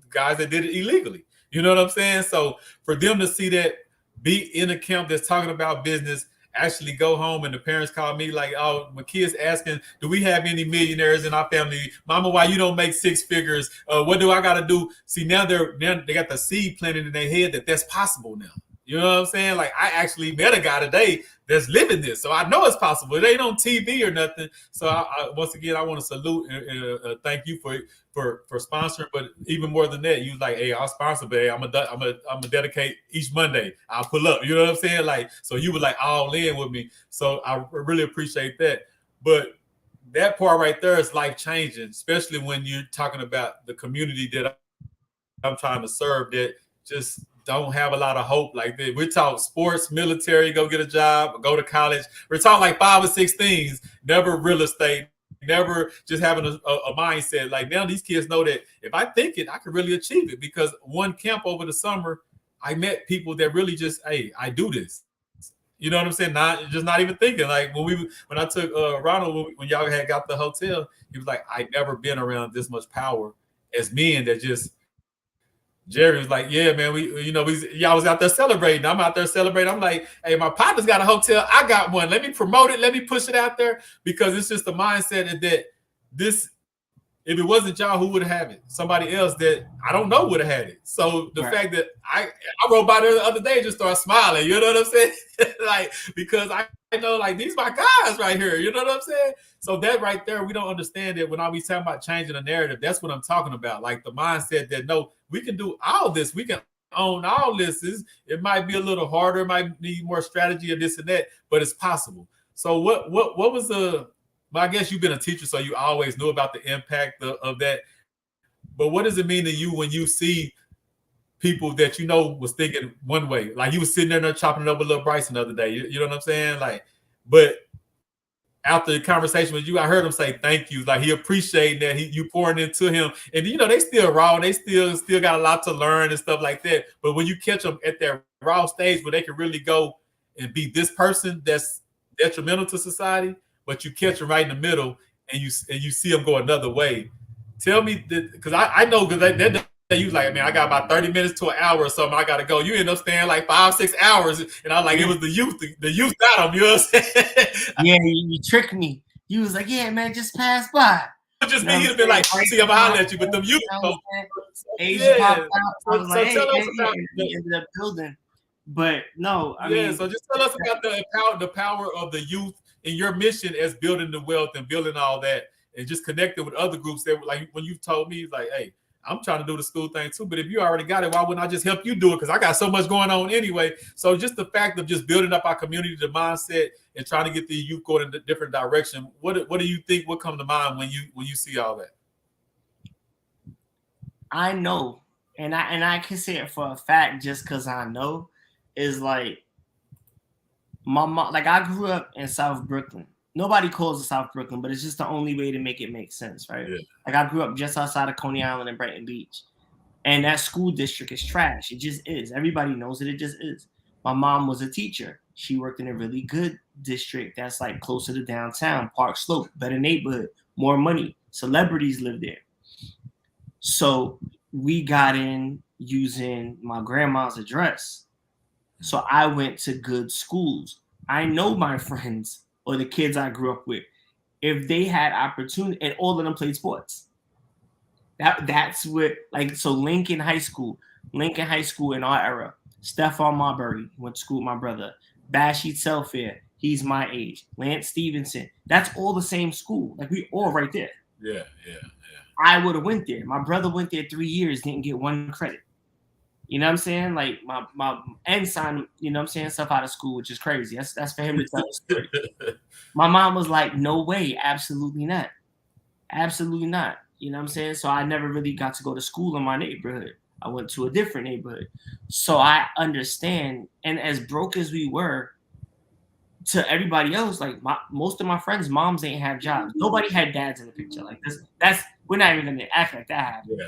guys that did it illegally. You know what I'm saying? So for them to see that, be in a camp that's talking about business, actually go home, and the parents call me like, oh, my kids asking, do we have any millionaires in our family? Mama, why you don't make six figures? What do I got to do? See, now they got the seed planted in their head that that's possible now. You know what I'm saying? Like, I actually met a guy today that's living this, so I know it's possible. It ain't on TV or nothing. So once again, I want to salute and thank you for sponsoring. But even more than that, you like, hey, I'll sponsor, but hey, I'm gonna dedicate each Monday. I'll pull up. You know what I'm saying? Like, so you were like all in with me. So I really appreciate that. But that part right there is life changing, especially when you're talking about the community that I'm trying to serve that just don't have a lot of hope like that. We're taught sports, military, go get a job, go to college. We're taught like 5 or 6 things, never real estate, never just having a mindset. Like, now these kids know that if I think it, I can really achieve it. Because one camp over the summer, I met people that really just, hey, I do this. You know what I'm saying? Not even thinking. Like when I took Ronald, when y'all had got the hotel, he was like, I never been around this much power as men that just. Jerry was like, yeah, man, y'all was out there celebrating. I'm out there celebrating. I'm like, hey, my partner's got a hotel. I got one. Let me promote it. Let me push it out there, because it's just the mindset that this, if it wasn't y'all, who would have it? Somebody else that I don't know would have had it. So the fact that I rode by there the other day and just started smiling, you know what I'm saying? Like, because I know, like, these my guys right here, you know what I'm saying? So that right there, we don't understand it. When I be talking about changing the narrative, that's what I'm talking about. Like the mindset that, no, we can do all this. We can own all this. It might be a little harder. It might need more strategy or this and that, but it's possible. So what was I guess you've been a teacher, so you always knew about the impact of that. But what does it mean to you when you see people that you know was thinking one way? Like, you was sitting there chopping it up with Lil Bryson the other day. You know what I'm saying? Like, but after the conversation with you, I heard him say thank you. Like, he appreciated that you pouring into him. And they still raw. They still got a lot to learn and stuff like that. But when you catch them at that raw stage where they can really go and be this person that's detrimental to society, but you catch them right in the middle and you see them go another way. Tell me that, because I know, because that you was like, man, I got about 30 minutes to an hour or something. I got to go. You end up staying like 5-6 hours. And I was like, it was the youth got them. You know what I'm saying? Yeah, you tricked me. You was like, yeah, man, just pass by. Just me, he'd been like, see, I'm hollering at you, but them youth. Yeah. I was like, tell us about we ended up building. But no, I mean, so just tell us about the power of the youth in your mission as building the wealth and building all that, and just connecting with other groups that, like, when you told me, like, hey, I'm trying to do the school thing too, but if you already got it, why wouldn't I just help you do it? Because I got so much going on anyway. So just the fact of just building up our community, the mindset, and trying to get the youth going in a different direction. What do you think? What comes to mind when you see all that? I know, and I can say it for a fact just because I know, is like my mom. Like, I grew up in South Brooklyn. Nobody calls it South Brooklyn, but it's just the only way to make it make sense, right? Yeah. Like, I grew up just outside of Coney Island and Brighton Beach. And that school district is trash. It just is. Everybody knows it. It just is. My mom was a teacher. She worked in a really good district that's like closer to downtown, Park Slope, better neighborhood, more money. Celebrities live there. So we got in using my grandma's address. So I went to good schools. I know my friends or the kids I grew up with. if they had opportunity, and all of them played sports. That's what, like, so Lincoln High School in our era, Stephon Marbury went to school with my brother. Bashi Telfair, he's my age. Lance Stevenson, that's all the same school. Like, we all right there. Yeah. I would have went there. My brother went there 3 years, didn't get one credit. You know what I'm saying? Like, my and signed, you know what I'm saying, stuff out of school, which is crazy. That's for him to tell the story. My mom was like, no way, absolutely not. Absolutely not. You know what I'm saying? So I never really got to go to school in my neighborhood. I went to a different neighborhood. So I understand. And as broke as we were, to everybody else, like, most of my friends' moms ain't have jobs. Nobody had dads in the picture. Like, that's we're not even gonna act like that happened.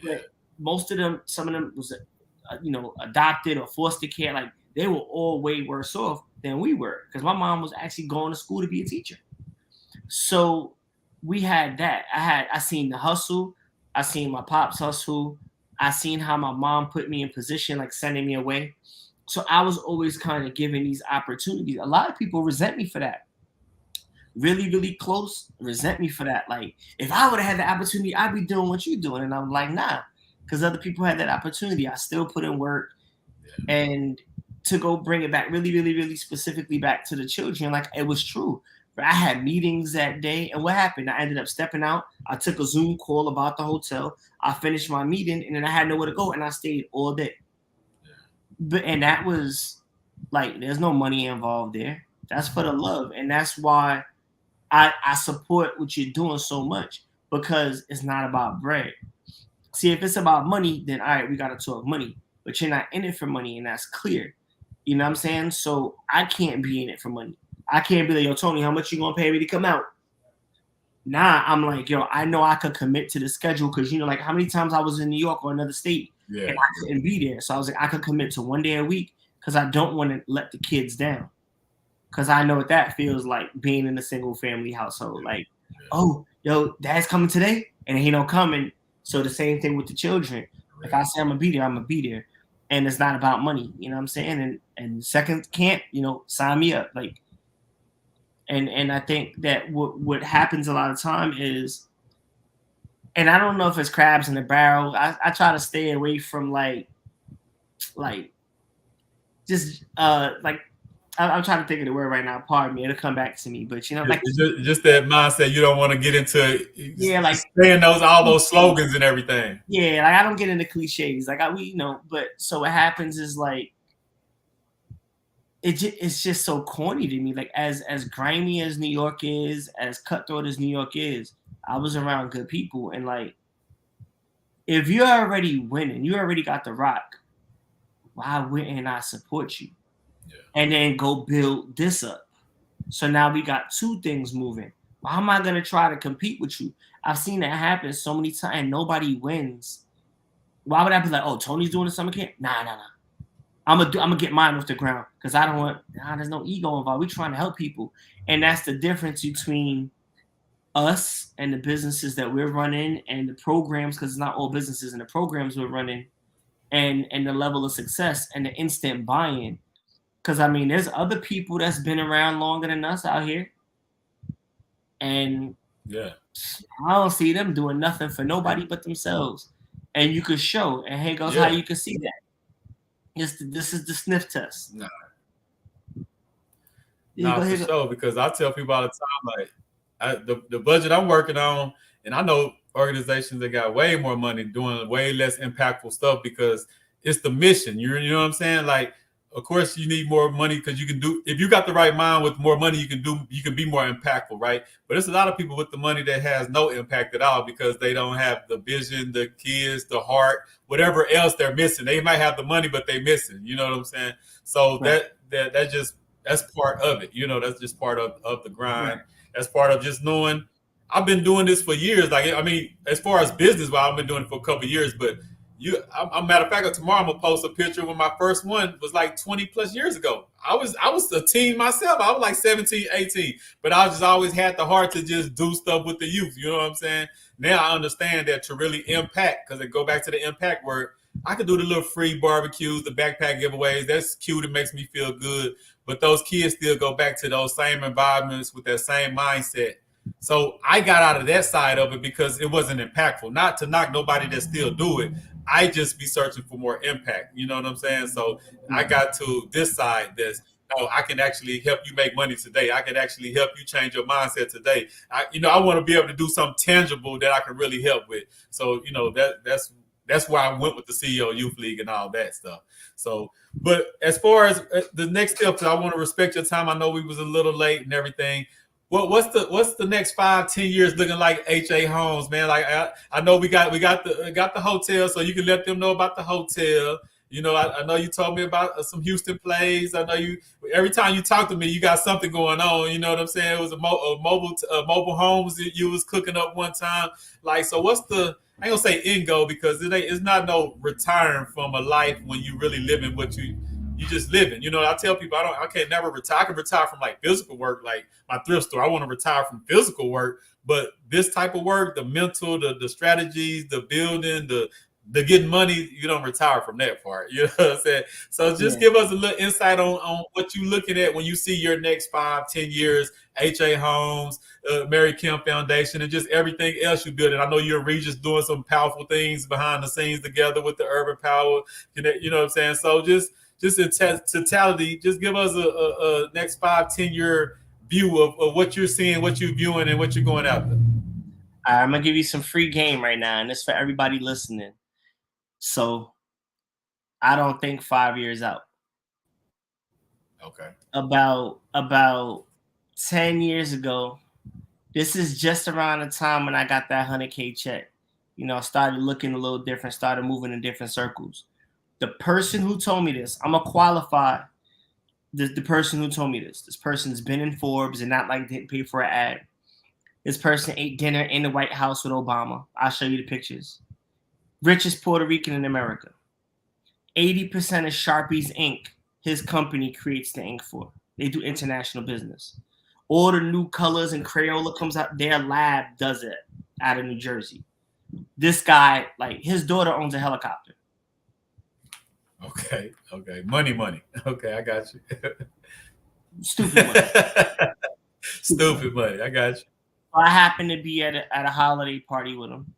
Yeah. Most of them, some of them was, adopted or foster care. Like, they were all way worse off than we were, because my mom was actually going to school to be a teacher. So we had that. I seen the hustle. I seen my pops hustle. I seen how my mom put me in position, like sending me away. So I was always kind of given these opportunities. A lot of people resent me for that. Really, really close resent me for that. Like, if I would have had the opportunity, I'd be doing what you're doing. And I'm like, nah, because other people had that opportunity. I still put in work. Yeah. And to go bring it back really, really, really specifically back to the children, like, it was true. I had meetings that day, and what happened? I ended up stepping out. I took a Zoom call about the hotel. I finished my meeting, and then I had nowhere to go, and I stayed all day. And that was like, there's no money involved there. That's for the love, and that's why I support what you're doing so much, because it's not about bread. See, if it's about money, then all right, we got to talk money. But you're not in it for money, and that's clear. You know what I'm saying? So I can't be in it for money. I can't be like, yo, Tony, how much you gonna pay me to come out? Nah, I'm like, yo, I know I could commit to the schedule, because, like, how many times I was in New York or another state and I couldn't be there. So I was like, I could commit to 1 day a week, because I don't want to let the kids down. Because I know what that feels like, being in a single family household. Like, oh, yo, dad's coming today, and he don't come. And so the same thing with the children. If I say I'm gonna be there, I'm gonna be there. And it's not about money, you know what I'm saying? And second camp, sign me up. Like, and I think that what happens a lot of time is, and I don't know if it's crabs in the barrel. I try to stay away from like just I'm trying to think of the word right now. Pardon me, it'll come back to me. But like, just that mindset. You don't want to get into like saying all those slogans and everything. Yeah, like, I don't get into cliches. Like, but so what happens is, like, it's just so corny to me. Like, as grimy as New York is, as cutthroat as New York is, I was around good people, and like, if you're already winning, you already got the rock. Why wouldn't I support you? Yeah. And then go build this up. So now we got two things moving. Why am I gonna try to compete with you? I've seen that happen so many times, and nobody wins. Why would I be like, oh, Tony's doing a summer camp? Nah. I'm gonna get mine off the ground, because I don't want. There's no ego involved. We're trying to help people, and that's the difference between us and the businesses that we're running and the programs, because it's not all businesses, and the programs we're running, and the level of success and the instant buy-in. Because there's other people that's been around longer than us out here, and I don't see them doing nothing for nobody but themselves. And you could show, and here goes how you can see that. This is the sniff test. For sure, because I tell people all the time, like, the budget I'm working on, and I know organizations that got way more money doing way less impactful stuff, because it's the mission. You know what I'm saying? Like, of course you need more money, because you can do, if you got the right mind with more money, you can be more impactful, right? But there's a lot of people with the money that has no impact at all, because they don't have the vision, the kids, the heart, whatever else they're missing. They might have the money, but they missing. You know what I'm saying? So that's part of it. That's just part of the grind. Right. That's part of just knowing, I've been doing this for years. Like, as far as business, I've been doing it for a couple of years, but matter of fact, tomorrow I'm gonna post a picture when my first one was like 20 plus years ago. I was a teen myself. I was like 17, 18, but I just always had the heart to just do stuff with the youth. You know what I'm saying? Now I understand that to really impact, because they go back to the impact word, I could do the little free barbecues, the backpack giveaways. That's cute. It makes me feel good. But those kids still go back to those same environments with that same mindset. So I got out of that side of it because it wasn't impactful. Not to knock nobody that still do it. I just be searching for more impact. You know what I'm saying? So I got to this side that's, oh, I can actually help you make money today. I can actually help you change your mindset today. I want to be able to do something tangible that I can really help with. So, that's why I went with the CEO Youth League and all that stuff. So, but as far as the next steps, I want to respect your time. I know we was a little late and everything. What's the next 5-10 years looking like, H.A. Holmes, man? Like I know we got the hotel, so you can let them know about the hotel. I know you told me about some Houston plays. I know you every time you talk to me, you got something going on. You know what I'm saying? It was a mobile homes that you was cooking up one time. Like, so what's the, I ain't gonna say end goal because it's not no retiring from a life when you really living what you just living. I tell people I can't never retire. I can retire from like physical work, like my thrift store. I want to retire from physical work, but this type of work, the mental, the strategies, the building, the getting money, you don't retire from that part. You know what I'm saying? So just give us a little insight on what you're looking at when you see your next 5-10 years, H.A. Holmes, Mary Kim Foundation, and just everything else you build. And I know you're Regis doing some powerful things behind the scenes together with the Urban Power. You know what I'm saying? So just in totality, just give us a next 5-10 year view of what you're seeing, what you're viewing, and what you're going after. I'm gonna give you some free game right now, and it's for everybody listening. So I don't think 5 years out. Okay. About 10 years ago, this is just around the time when I got that 100K check. I started looking a little different, started moving in different circles. The person who told me this, I'm gonna qualify the person who told me this. This person's been in Forbes and not like didn't pay for an ad. This person ate dinner in the White House with Obama. I'll show you the pictures. Richest Puerto Rican in America. 80% of Sharpie's ink, his company creates the ink for. They do international business. All the new colors and Crayola comes out, their lab does it out of New Jersey. This guy, like his daughter owns a helicopter. Okay. Money. Okay, I got you. Stupid money. Stupid money. I got you. I happened to be at a holiday party with him,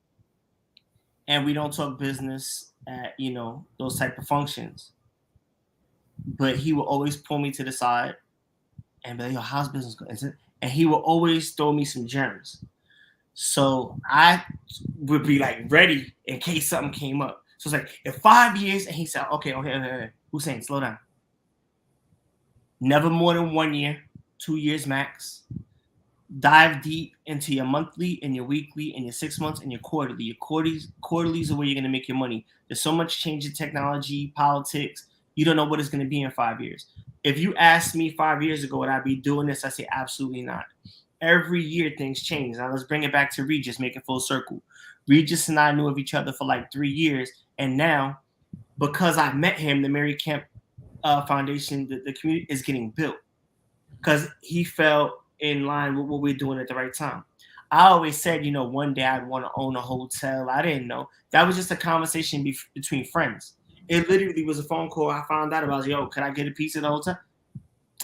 and we don't talk business at those type of functions. But he will always pull me to the side and be like, "Yo, how's business going?" And he will always throw me some gems. So I would be like ready in case something came up. So it's like in 5 years, and he said, "Okay, Hussain, slow down. Never more than 1 year, 2 years max. Dive deep into your monthly and your weekly and your 6 months and your quarterly. Your quarterlies are where you're going to make your money. There's so much change in technology, politics. You don't know what it's going to be in 5 years. If you asked me 5 years ago, would I be doing this? I say absolutely not. Every year things change. Now let's bring it back to Regis, make it full circle. Regis and I knew of each other for like 3 years. And now, because I met him, the Mary Kemp Foundation, the community is getting built. Because he felt in line with what we're doing at the right time. I always said, one day I'd want to own a hotel. I didn't know. That was just a conversation between friends. It literally was a phone call. I found out about, yo, could I get a piece of the hotel?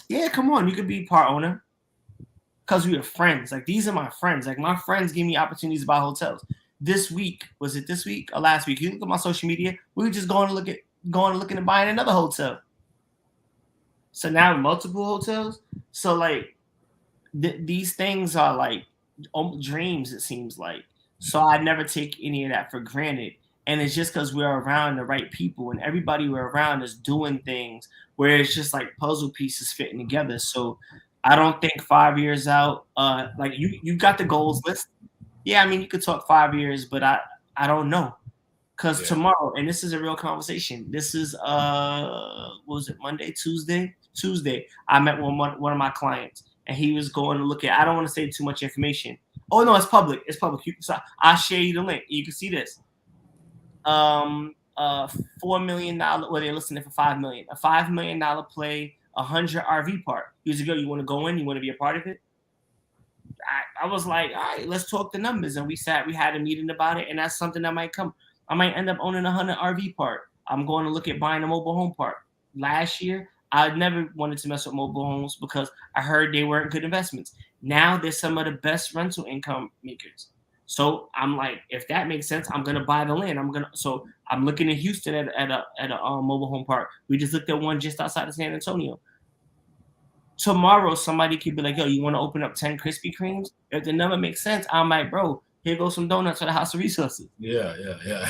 Yeah, come on. You could be part owner. Because we were friends. Like, these are my friends. Like, my friends give me opportunities to buy hotels. This week, was it this week or last week? You look at my social media, we were just going to look and buying another hotel. So now multiple hotels. So like these things are like dreams, it seems like. So I never take any of that for granted. And it's just because we're around the right people and everybody we're around is doing things where it's just like puzzle pieces fitting together. So I don't think 5 years out, like you got the goals list. Yeah, I mean, you could talk 5 years, but I don't know. Because tomorrow, and this is a real conversation. This is what was it, Monday, Tuesday? Tuesday, I met one of my clients, and he was going to look at. I don't want to say too much information. Oh no, it's public. It's public. So I'll share you the link. You can see this. $4 million. Well, they're listening for $5 million. A $5 million play, 100 RV park. He was like, "Yo, you want to go in? You want to be a part of it?" I was like, all right, let's talk the numbers. And we had a meeting about it, and that's something that might come. I might end up owning a 100 RV park. I'm going to look at buying a mobile home park. Last year, I never wanted to mess with mobile homes because I heard they weren't good investments. Now they're some of the best rental income makers. So I'm like, if that makes sense, I'm gonna buy the land. So I'm looking in Houston at a mobile home park. We just looked at one just outside of San Antonio. Tomorrow, somebody could be like, yo, you want to open up 10 Krispy Kremes? If the number makes sense, I'm like, bro, here goes some donuts for the House of Resources. Yeah.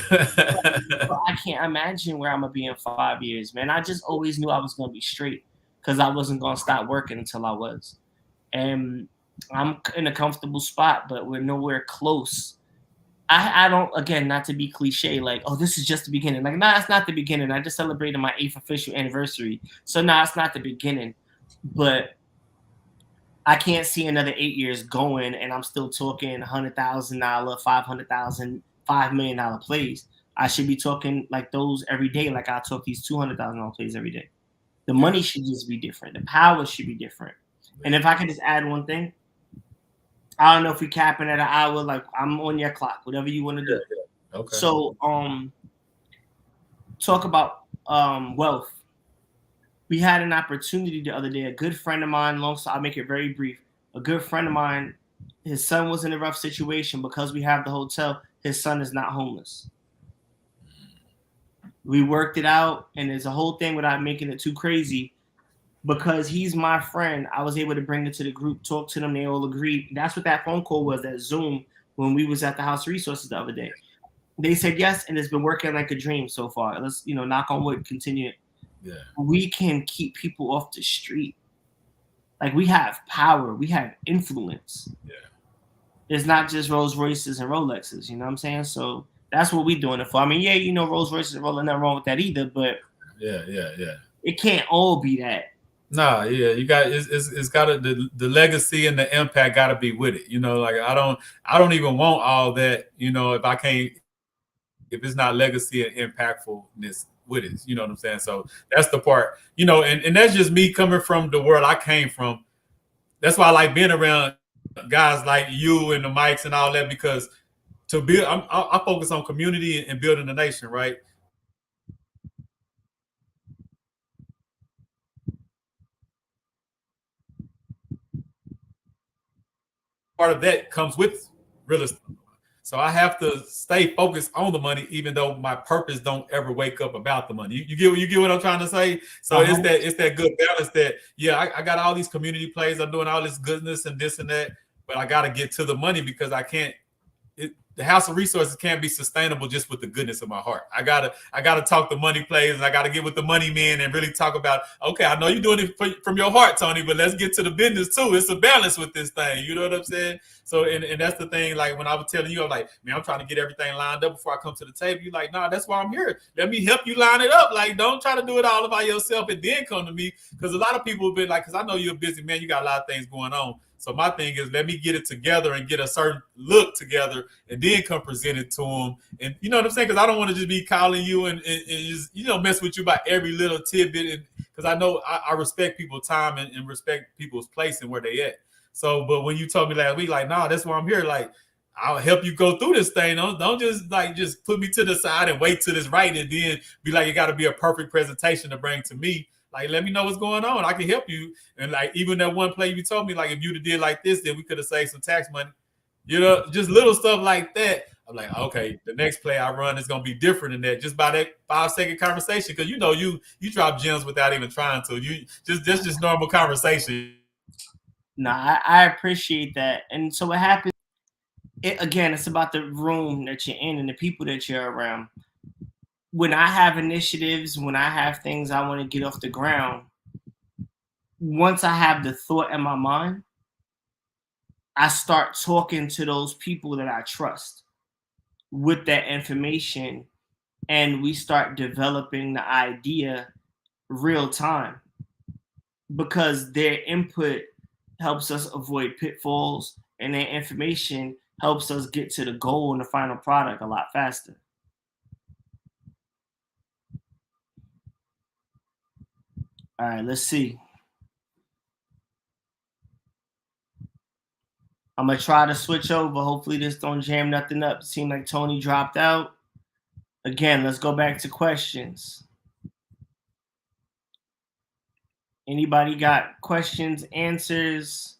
So I can't imagine where I'm going to be in 5 years, man. I just always knew I was going to be straight because I wasn't going to stop working until I was. And I'm in a comfortable spot, but we're nowhere close. I don't, again, not to be cliche, like, oh, this is just the beginning. Like, nah, it's not the beginning. I just celebrated my 8th official anniversary. So, nah, it's not the beginning. But I can't see another 8 years going, and I'm still talking $100,000, $500,000, $5 million plays. I should be talking like those every day, like I talk these $200,000 plays every day. The money should just be different. The power should be different. And if I can just add one thing, I don't know if we capping at an hour. Like, I'm on your clock, whatever you want to do. Yeah. Okay. So, talk about wealth. We had an opportunity the other day. A good friend of mine, so I'll make it very brief. A good friend of mine, his son was in a rough situation because we have the hotel. His son is not homeless. We worked it out, and there's a whole thing without making it too crazy. Because he's my friend, I was able to bring it to the group, talk to them. They all agreed. That's what that phone call was, that Zoom, when we was at the House of Resources the other day. They said yes, and it's been working like a dream so far. Let's, knock on wood, continue. Yeah. We can keep people off the street. Like, we have power. We have influence. Yeah. It's not just Rolls Royces and Rolexes. You know what I'm saying? So that's what we're doing it for. I mean, yeah, Rolls Royces and Rolex, nothing wrong with that either, but yeah. It can't all be that. Nah, yeah, you got it's got to the legacy and the impact got to be with it. Like I don't even want all that. If it's not legacy and impactfulness with it, you know what I'm saying? So that's the part, and that's just me coming from the world I came from. That's why I like being around guys like you and the mics and all that, because to build, I focus on community and building the nation, right? Part of that comes with real estate. So I have to stay focused on the money, even though my purpose don't ever wake up about the money. You get what I'm trying to say? So it's that good balance that, I got all these community plays. I'm doing all this goodness and this and that, but I got to get to the money because I can't. The House of Resources can't be sustainable just with the goodness of my heart. I gotta talk the money plays, and I gotta get with the money men and really talk about, okay, I know you're doing it from your heart, Tony, but let's get to the business too. It's a balance with this thing. You know what I'm saying? So, and that's the thing. Like when I was telling you, I'm like, man, I'm trying to get everything lined up before I come to the table. You're like, nah, that's why I'm here. Let me help you line it up. Like, don't try to do it all by yourself and then come to me. Because a lot of people have been like, because I know you're a busy man, you got a lot of things going on. So my thing is, let me get it together and get a certain look together, and then come present it to them. And you know what I'm saying? Because I don't want to just be calling you and just mess with you about every little tidbit. Because I know I respect people's time and respect people's place and where they at. So, but when you told me last week, like, nah, that's why I'm here. Like, I'll help you go through this thing. Don't just put me to the side and wait till it's right, and then be like, it got to be a perfect presentation to bring to me. Like, let me know what's going on. I can help you. And like, even that one play you told me, like, if you'd have did like this, then we could have saved some tax money. Just little stuff like that. I'm like, okay, the next play I run is gonna be different than that. Just by that 5-second conversation, because you drop gems without even trying to. You just normal conversation. No, I appreciate that. And so what happens? It's about the room that you're in and the people that you're around. When I have initiatives, when I have things I want to get off the ground, once I have the thought in my mind, I start talking to those people that I trust with that information, and we start developing the idea real time, because their input helps us avoid pitfalls, and their information helps us get to the goal and the final product a lot faster. All right, let's see. I'm going to try to switch over. Hopefully this don't jam nothing up. It seemed like Tony dropped out. Again, let's go back to questions. Anybody got questions, answers?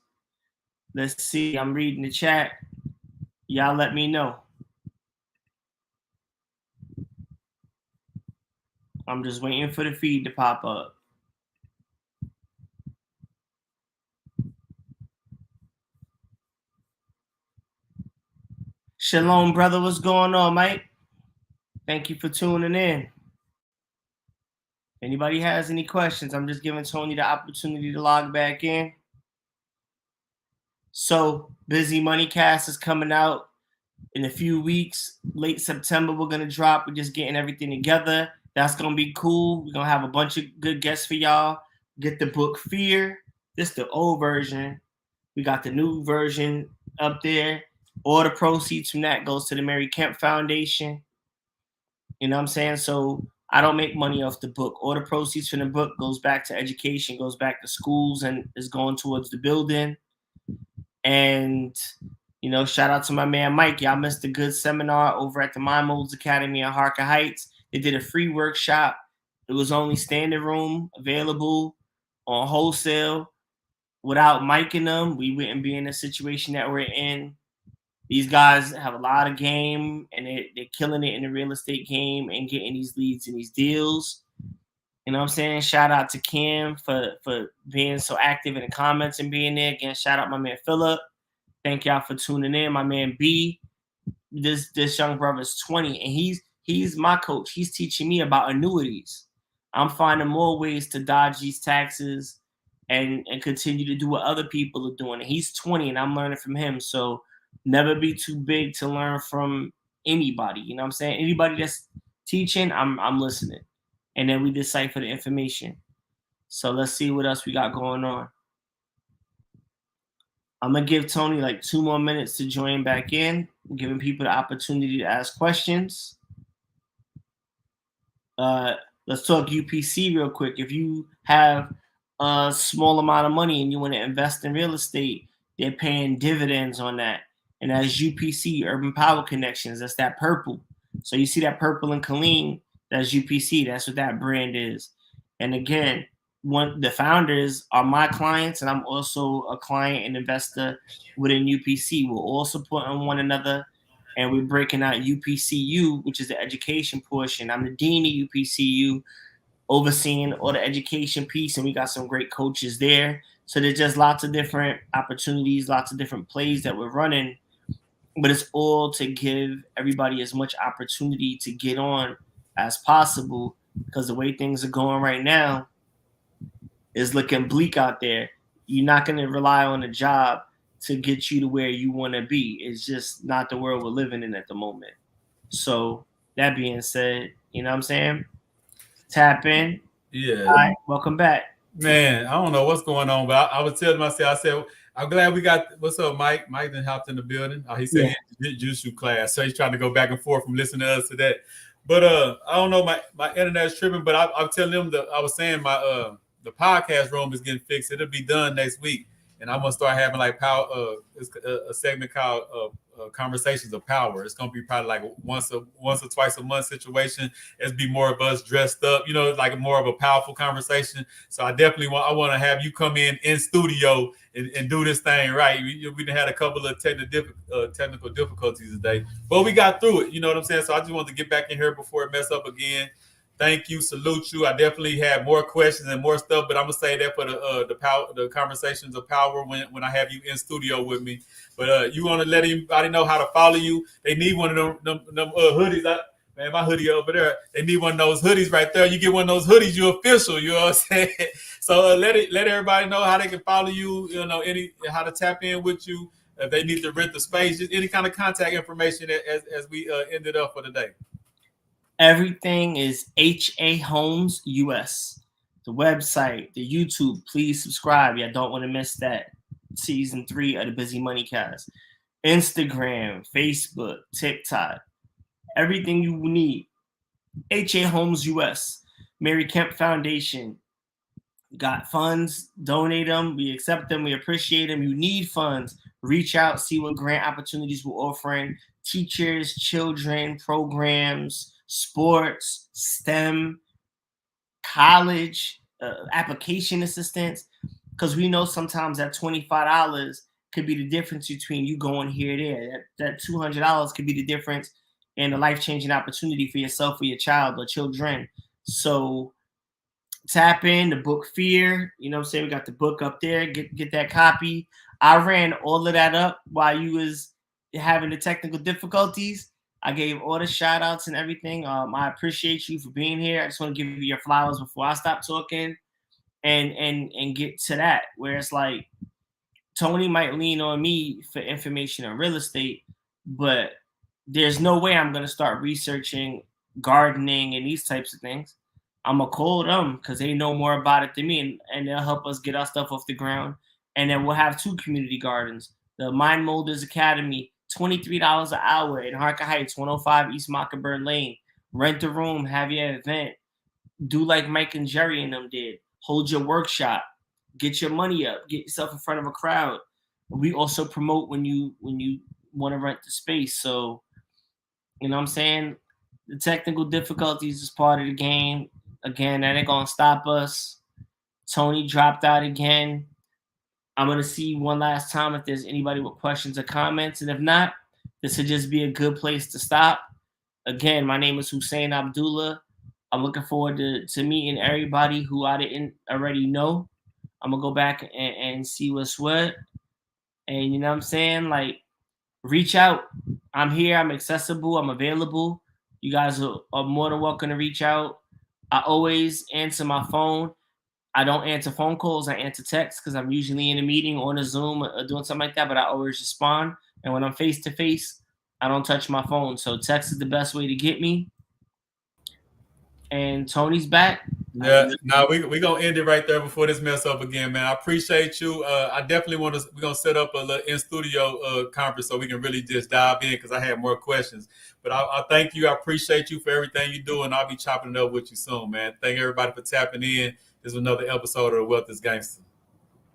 Let's see. I'm reading the chat. Y'all let me know. I'm just waiting for the feed to pop up. Shalom, brother. What's going on, Mike? Thank you for tuning in. Anybody has any questions? I'm just giving Tony the opportunity to log back in. So, Busy Money Cast is coming out in a few weeks. Late September, we're going to drop. We're just getting everything together. That's going to be cool. We're going to have a bunch of good guests for y'all. Get the book Fear. This is the old version. We got the new version up there. All the proceeds from that goes to the Mary Kemp Foundation. You know what I'm saying? So I don't make money off the book. All the proceeds from the book goes back to education, goes back to schools, and is going towards the building. And, you know, shout out to my man Mike. Y'all missed a good seminar over at the My Molds Academy in Harker Heights. They did a free workshop. It was only standing room available on wholesale. Without Mike and them, we wouldn't be in the situation that we're in. These guys have a lot of game, and they're killing it in the real estate game and getting these leads and these deals. You know what I'm saying? Shout out to Kim for being so active in the comments and being there. Again, shout out my man Philip. Thank y'all for tuning in. My man B, this young brother's 20, and he's my coach. He's teaching me about annuities. I'm finding more ways to dodge these taxes and continue to do what other people are doing. And he's 20, and I'm learning from him. So never be too big to learn from anybody. You know what I'm saying? Anybody that's teaching, I'm listening. And then we decipher the information. So let's see what else we got going on. I'm going to give Tony like 2 more minutes to join back in, giving people the opportunity to ask questions. Let's talk UPC real quick. If you have a small amount of money and you want to invest in real estate, they're paying dividends on that. And that's UPC, Urban Power Connections. That's that purple. So you see that purple in Colleen, that's UPC. That's what that brand is. And again, the founders are my clients, and I'm also a client and investor within UPC. We're all supporting one another, and we're breaking out UPCU, which is the education portion. I'm the dean of UPCU, overseeing all the education piece, and we got some great coaches there. So there's just lots of different opportunities, lots of different plays that we're running, but it's all to give everybody as much opportunity to get on as possible, because the way things are going right now is looking bleak out there. You're not going to rely on a job to get you to where you want to be. It's just not the world we're living in at the moment. So that being said, you know what I'm saying? Tap in. Yeah. All right, welcome back. Man, I don't know what's going on, but I was telling myself, I said, I'm glad we got, what's up, Mike? Mike then hopped in the building. He said he did Jiu-Jitsu class. So he's trying to go back and forth from listening to us to that. But I don't know, my internet's tripping, but I'm telling them that I was saying the podcast room is getting fixed. It'll be done next week. And I'm gonna start having like power, a segment called Conversations of Power. It's gonna be probably like once or twice a month situation. It's be more of us dressed up, you know, like more of a powerful conversation. So I definitely want to have you come in studio and do this thing right. We had a couple of technical difficulties today, but we got through it. You know what I'm saying? So I just wanted to get back in here before it mess up again. Thank you, salute you. I definitely have more questions and more stuff, but I'm gonna say that for the Conversations of Power when I have you in studio with me. But you want to let anybody know how to follow you? They need one of them hoodies. Man, my hoodie over there. They need one of those hoodies right there. You get one of those hoodies, you're official. You know what I'm saying? So let everybody know how they can follow you. You know, how to tap in with you. If they need to rent the space, just any kind of contact information as we ended up for today. Everything is HA Homes US. The website, the YouTube. Please subscribe. You don't want to miss that. Season 3 of the Busy Money Cast. Instagram, Facebook, TikTok. Everything you need. HA Homes US. Mary Kemp Foundation. Got funds. Donate them. We accept them. We appreciate them. You need funds. Reach out. See what grant opportunities we're offering. Teachers, children, programs, sports, STEM, college, application assistance, because we know sometimes that $25 could be the difference between you going here or there. That $200 could be the difference in a life-changing opportunity for yourself or your child or children. So tap in the book Fear. You know what I'm saying? We got the book up there. Get that copy. I ran all of that up while you was having the technical difficulties. I gave all the shout outs and everything. I appreciate you for being here. I just want to give you your flowers before I stop talking and get to that, where it's like Tony might lean on me for information on real estate, but there's no way I'm going to start researching gardening and these types of things. I'm going to call them because they know more about it than me, and they'll help us get our stuff off the ground. And then we'll have 2 community gardens. The Mind Molders Academy, $23 an hour in Harker Heights, 105 East Mockingbird Lane. Rent a room, have your event. Do like Mike and Jerry and them did. Hold your workshop. Get your money up. Get yourself in front of a crowd. We also promote when you want to rent the space. So, you know what I'm saying? The technical difficulties is part of the game. Again, that ain't going to stop us. Tony dropped out again. I'm going to see one last time if there's anybody with questions or comments. And if not, this would just be a good place to stop. Again, my name is Hussain Abdullah. I'm looking forward to meeting everybody who I didn't already know. I'm going to go back and see what's what. And you know what I'm saying? Like, reach out. I'm here. I'm accessible. I'm available. You guys are more than welcome to reach out. I always answer my phone. I don't answer phone calls. I answer texts because I'm usually in a meeting or on a Zoom or doing something like that, but I always respond. And when I'm face-to-face, I don't touch my phone. So text is the best way to get me. And Tony's back. Yeah, now we're going to end it right there before this mess up again, man. I appreciate you. I definitely we're going to set up a little in-studio conference so we can really just dive in because I have more questions. But I thank you. I appreciate you for everything you do, and I'll be chopping it up with you soon, man. Thank everybody for tapping in. This is another episode of The Wealth is Gangster.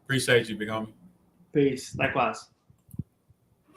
Appreciate you, big homie. Peace. Likewise.